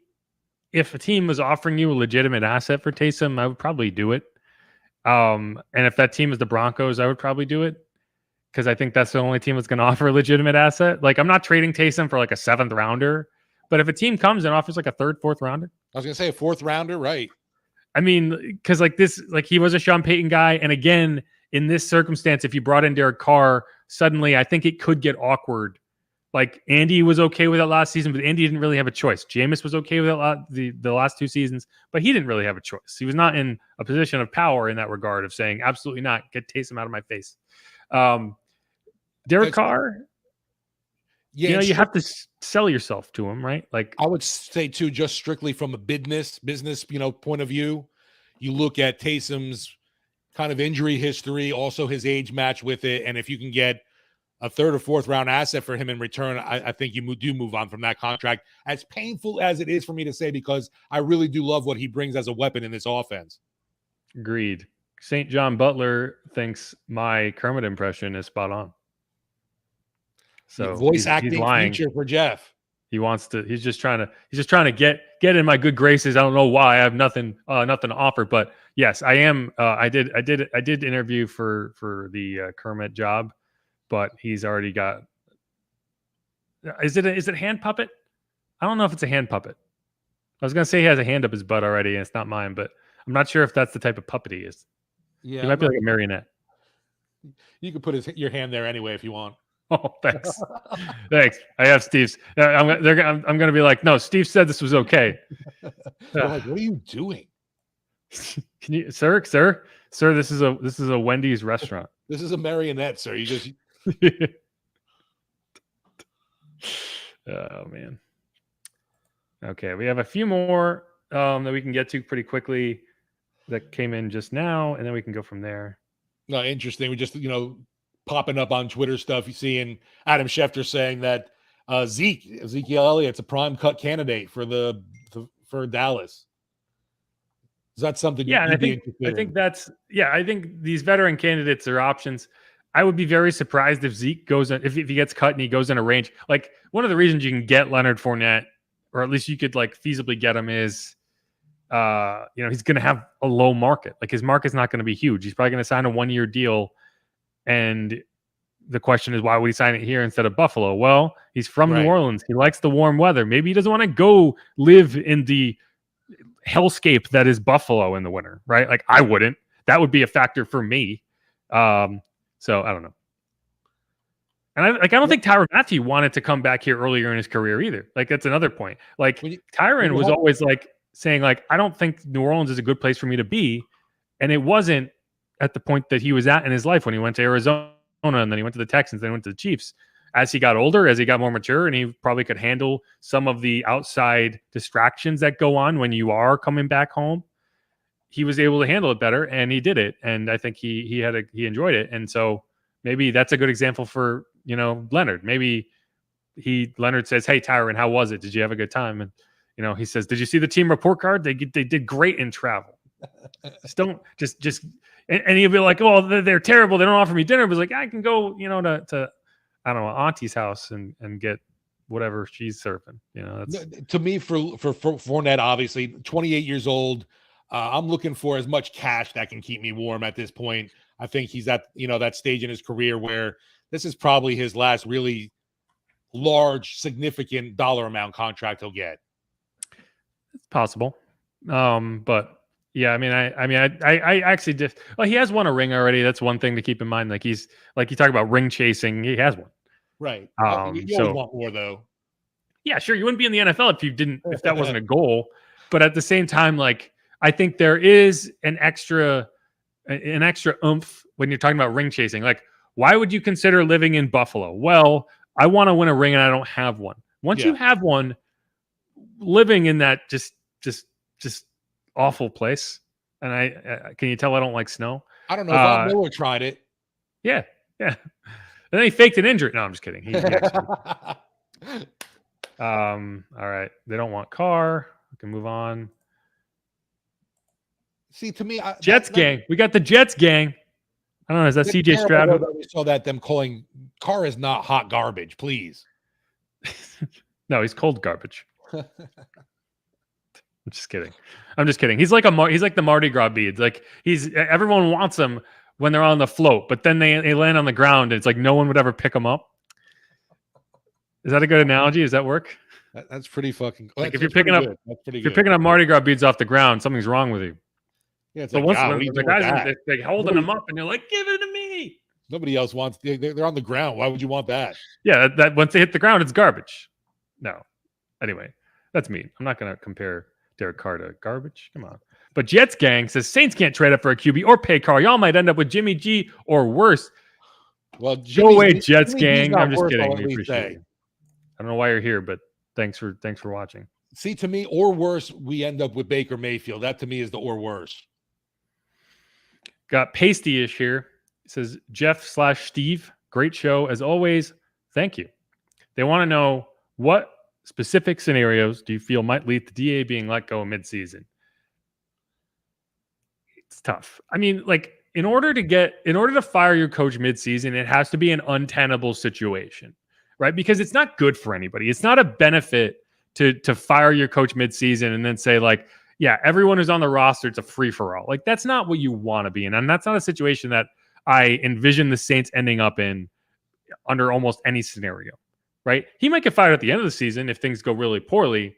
if a team was offering you a legitimate asset for Taysom, I would probably do it. And if that team is the Broncos, I would probably do it because I think that's the only team that's going to offer a legitimate asset. Like, I'm not trading Taysom for like a 7th rounder, but if a team comes and offers like a 3rd, 4th rounder, I was going to say a 4th rounder, right? I mean, because he was a Sean Payton guy, and again, in this circumstance, if you brought in Derek Carr, suddenly I think it could get awkward. Like, Andy was okay with it last season, but Andy didn't really have a choice. Jameis was okay with it the last 2 seasons, but he didn't really have a choice. He was not in a position of power in that regard of saying, absolutely not, get Taysom out of my face. Derek Carr, yeah, you have to sell yourself to him, right? Like, I would say too, just strictly from a business, point of view, you look at Taysom's kind of injury history, also his age match with it, and if you can get a 3rd or 4th round asset for him in return, I think you do move on from that contract. As painful as it is for me to say, because I really do love what he brings as a weapon in this offense. Agreed. St. John Butler thinks my Kermit impression is spot on. So voice acting feature for Jeff. He's just trying to get in my good graces. I don't know why. I have nothing to offer, but yes, I am. I did interview for the Kermit job. But he's already got. Is it hand puppet? I don't know if it's a hand puppet. I was gonna say he has a hand up his butt already, and it's not mine. But I'm not sure if that's the type of puppet he is. Yeah, he might be like a marionette. You could put your hand there anyway if you want. Oh, thanks. Thanks. I have Steve's. I'm going to be like, no, Steve said this was okay. They're like, what are you doing? Can you, sir, this is a Wendy's restaurant. This is a marionette, sir. You just Oh man. Okay, we have a few more that we can get to pretty quickly that came in just now, and then we can go from there. no interesting. We just popping up on Twitter stuff. You seeing Adam Schefter saying that Ezekiel Elliott's a prime cut candidate for Dallas. Is that something? Yeah, and I think these veteran candidates are options. I would be very surprised if Zeke goes in, if he gets cut and he goes in a range. Like, one of the reasons you can get Leonard Fournette, or at least you could like feasibly get him, is he's going to have a low market. Like, his market's not going to be huge. He's probably going to sign a 1-year deal, and the question is, why would he sign it here instead of Buffalo? Well, he's from New Orleans. He likes the warm weather. Maybe he doesn't want to go live in the hellscape that is Buffalo in the winter, right? Like, I wouldn't. That would be a factor for me. So I don't know. And I don't think Tyrann Mathieu wanted to come back here earlier in his career either. Like, that's another point. Like, Tyrann was always like saying, like, I don't think New Orleans is a good place for me to be. And it wasn't at the point that he was at in his life when he went to Arizona, and then he went to the Texans, then he went to the Chiefs. As he got older, as he got more mature, and he probably could handle some of the outside distractions that go on when you are coming back home, he was able to handle it better, and he did it. And I think he enjoyed it. And so maybe that's a good example for, Leonard. Maybe Leonard says, "Hey, Tyrann, how was it? Did you have a good time?" And, he says, "Did you see the team report card? They did great in travel." And he'll be like, "Oh, they're terrible. They don't offer me dinner." But he's like, "I can go, to I don't know, Auntie's house and get whatever she's serving." That's... To me, for Fournette, obviously 28 years old. I'm looking for as much cash that can keep me warm at this point. I think he's at that stage in his career where this is probably his last really large, significant dollar amount contract he'll get. It's possible, but yeah, I actually just. Well, he has won a ring already. That's one thing to keep in mind. Like, you talk about ring chasing, he has one. Right. You always want more, though. Yeah, sure. You wouldn't be in the NFL if that wasn't a goal. But at the same time, like, I think there is an extra oomph when you're talking about ring chasing. Like, why would you consider living in Buffalo? Well, I want to win a ring and I don't have one. Once you have one, living in that just awful place. And I can you tell I don't like snow? I don't know. Von Miller tried it. Yeah. And then he faked an injury. No, I'm just kidding. He actually... All right. They don't want Carr. We can move on. See, to me, Jets gang. We got the Jets gang. I don't know. Is that CJ Stroud? We saw that them calling Carr is not hot garbage. Please. No, he's cold garbage. I'm just kidding. He's like the Mardi Gras beads. Like, everyone wants him when they're on the float, but then they land on the ground and it's like no one would ever pick them up. Is that a good analogy? Does that work? That's pretty fucking. Like, if you're picking up Mardi Gras beads off the ground, something's wrong with you. Yeah, it's but like, once the guys they're holding them up and you're like, give it to me. Nobody else wants. They're on the ground. Why would you want that? Yeah, that once they hit the ground, it's garbage. No. Anyway, that's mean. I'm not going to compare Derek Carr to garbage. Come on. But Jets gang says Saints can't trade up for a QB or pay Carr. Y'all might end up with Jimmy G or worse. Well, go away, Jets gang. I'm just kidding. We appreciate it. I don't know why you're here, but thanks for watching. See, to me, or worse, we end up with Baker Mayfield. That to me is the or worse. Got Pasty-ish here. It says Jeff/Steve. Great show as always. Thank you. They want to know, what specific scenarios do you feel might lead to DA being let go midseason? It's tough. I mean, like, in order to fire your coach midseason, it has to be an untenable situation, right? Because it's not good for anybody. It's not a benefit to fire your coach midseason and then say, like, yeah, everyone who's on the roster, it's a free-for-all. Like, that's not what you want to be in. And that's not a situation that I envision the Saints ending up in under almost any scenario, right? He might get fired at the end of the season if things go really poorly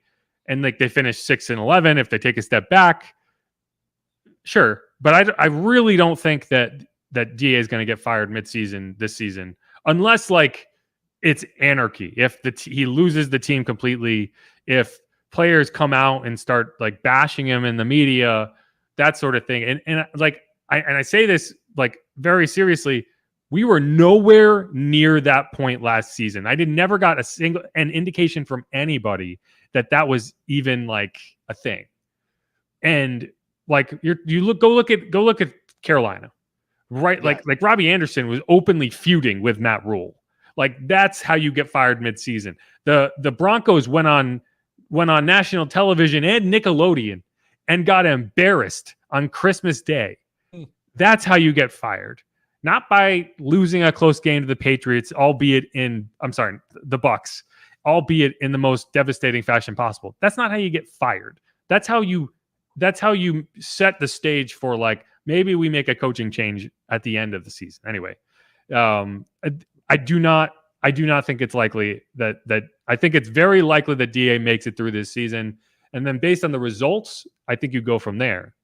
and, like, they finish 6-11, if they take a step back. Sure. But I really don't think that DA is going to get fired midseason this season, unless, like, it's anarchy. If he loses the team completely, if players come out and start like bashing him in the media, that sort of thing. And like I say this like very seriously, we were nowhere near that point last season. I never got an indication from anybody that was even like a thing. And like go look at Carolina, right? Yeah. Like Robbie Anderson was openly feuding with Matt Rule. Like that's how you get fired midseason. The Broncos went on national television and Nickelodeon and got embarrassed on Christmas Day. That's how you get fired. Not by losing a close game to the Patriots, the Bucks, albeit in the most devastating fashion possible. That's not how you get fired. That's how you set the stage for like maybe we make a coaching change at the end of the season. Anyway, I do not think it's likely that I think it's very likely that DA makes it through this season, and then based on the results, I think you go from there.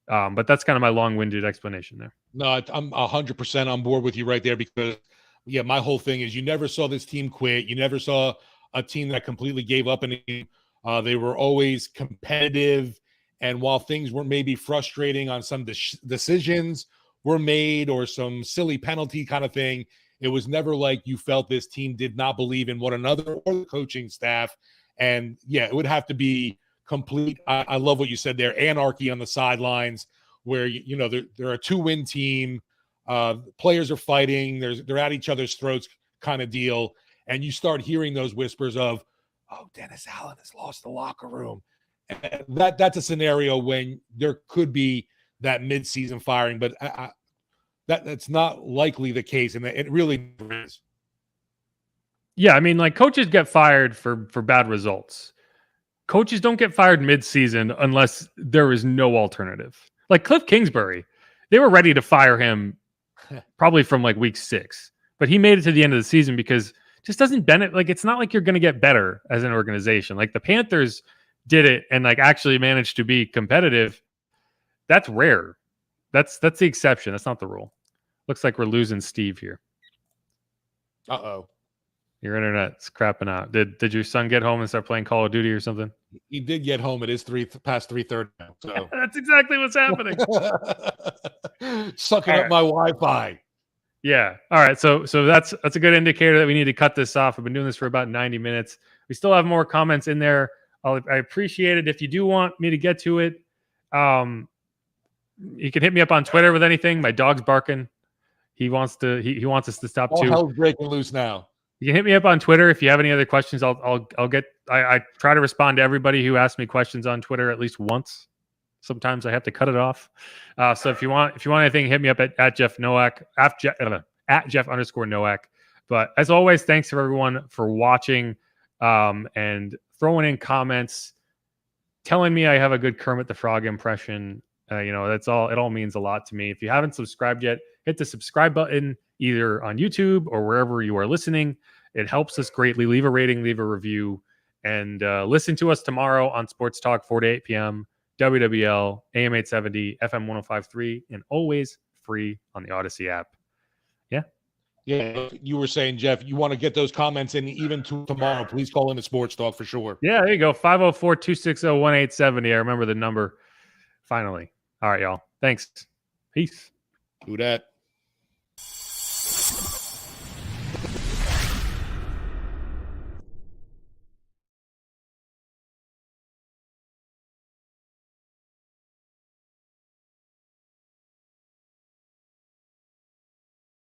But that's kind of my long-winded explanation there. No, I'm 100% on board with you right there because, yeah, my whole thing is you never saw this team quit. You never saw a team that completely gave up in a game. They were always competitive, and while things were maybe frustrating on some decisions were made or some silly penalty kind of thing, it was never like you felt this team did not believe in one another or the coaching staff. And, yeah, it would have to be complete. I love what you said there, anarchy on the sidelines where, you know, they're a 2-win team. Players are fighting. They're at each other's throats kind of deal. And you start hearing those whispers of, oh, Dennis Allen has lost the locker room. And that's a scenario when there could be that midseason firing, but that's not likely the case. And it really is. Yeah, I mean, like coaches get fired for bad results. Coaches don't get fired midseason unless there is no alternative. Like Cliff Kingsbury, they were ready to fire him probably from like week 6, but he made it to the end of the season because it just doesn't benefit. Like it's not like you're going to get better as an organization. Like the Panthers did it and like actually managed to be competitive. That's rare. That's the exception. That's not the rule. Looks like we're losing Steve here. Uh-oh. Your internet's crapping out. Did your son get home and start playing Call of Duty or something? He did get home. It is past 3:30 now. So that's exactly what's happening. Sucking up my Wi-Fi. Yeah. All right. So that's a good indicator that we need to cut this off. We've been doing this for about 90 minutes. We still have more comments in there. I appreciate it. If you do want me to get to it, you can hit me up on Twitter with anything. My dog's barking. He wants us to stop All too. hell's breaking loose now. You can hit me up on Twitter if you have any other questions. I'll get. I try to respond to everybody who asks me questions on Twitter at least once. Sometimes I have to cut it off. So if you want anything, hit me up at Jeff Nowak at Jeff_Nowak. But as always, thanks for everyone for watching and throwing in comments, telling me I have a good Kermit the Frog impression. That's all. It all means a lot to me. If you haven't subscribed yet, hit the subscribe button either on YouTube or wherever you are listening. It helps us greatly. Leave a rating, leave a review, and listen to us tomorrow on Sports Talk 4 to 8 p.m. WWL, AM 870, FM 105.3, and always free on the Odyssey app. Yeah. Yeah, you were saying, Jeff, you want to get those comments in even tomorrow. Please call into Sports Talk for sure. Yeah, there you go. 504-260-1870. I remember the number. Finally. All right, y'all. Thanks. Peace. Do that.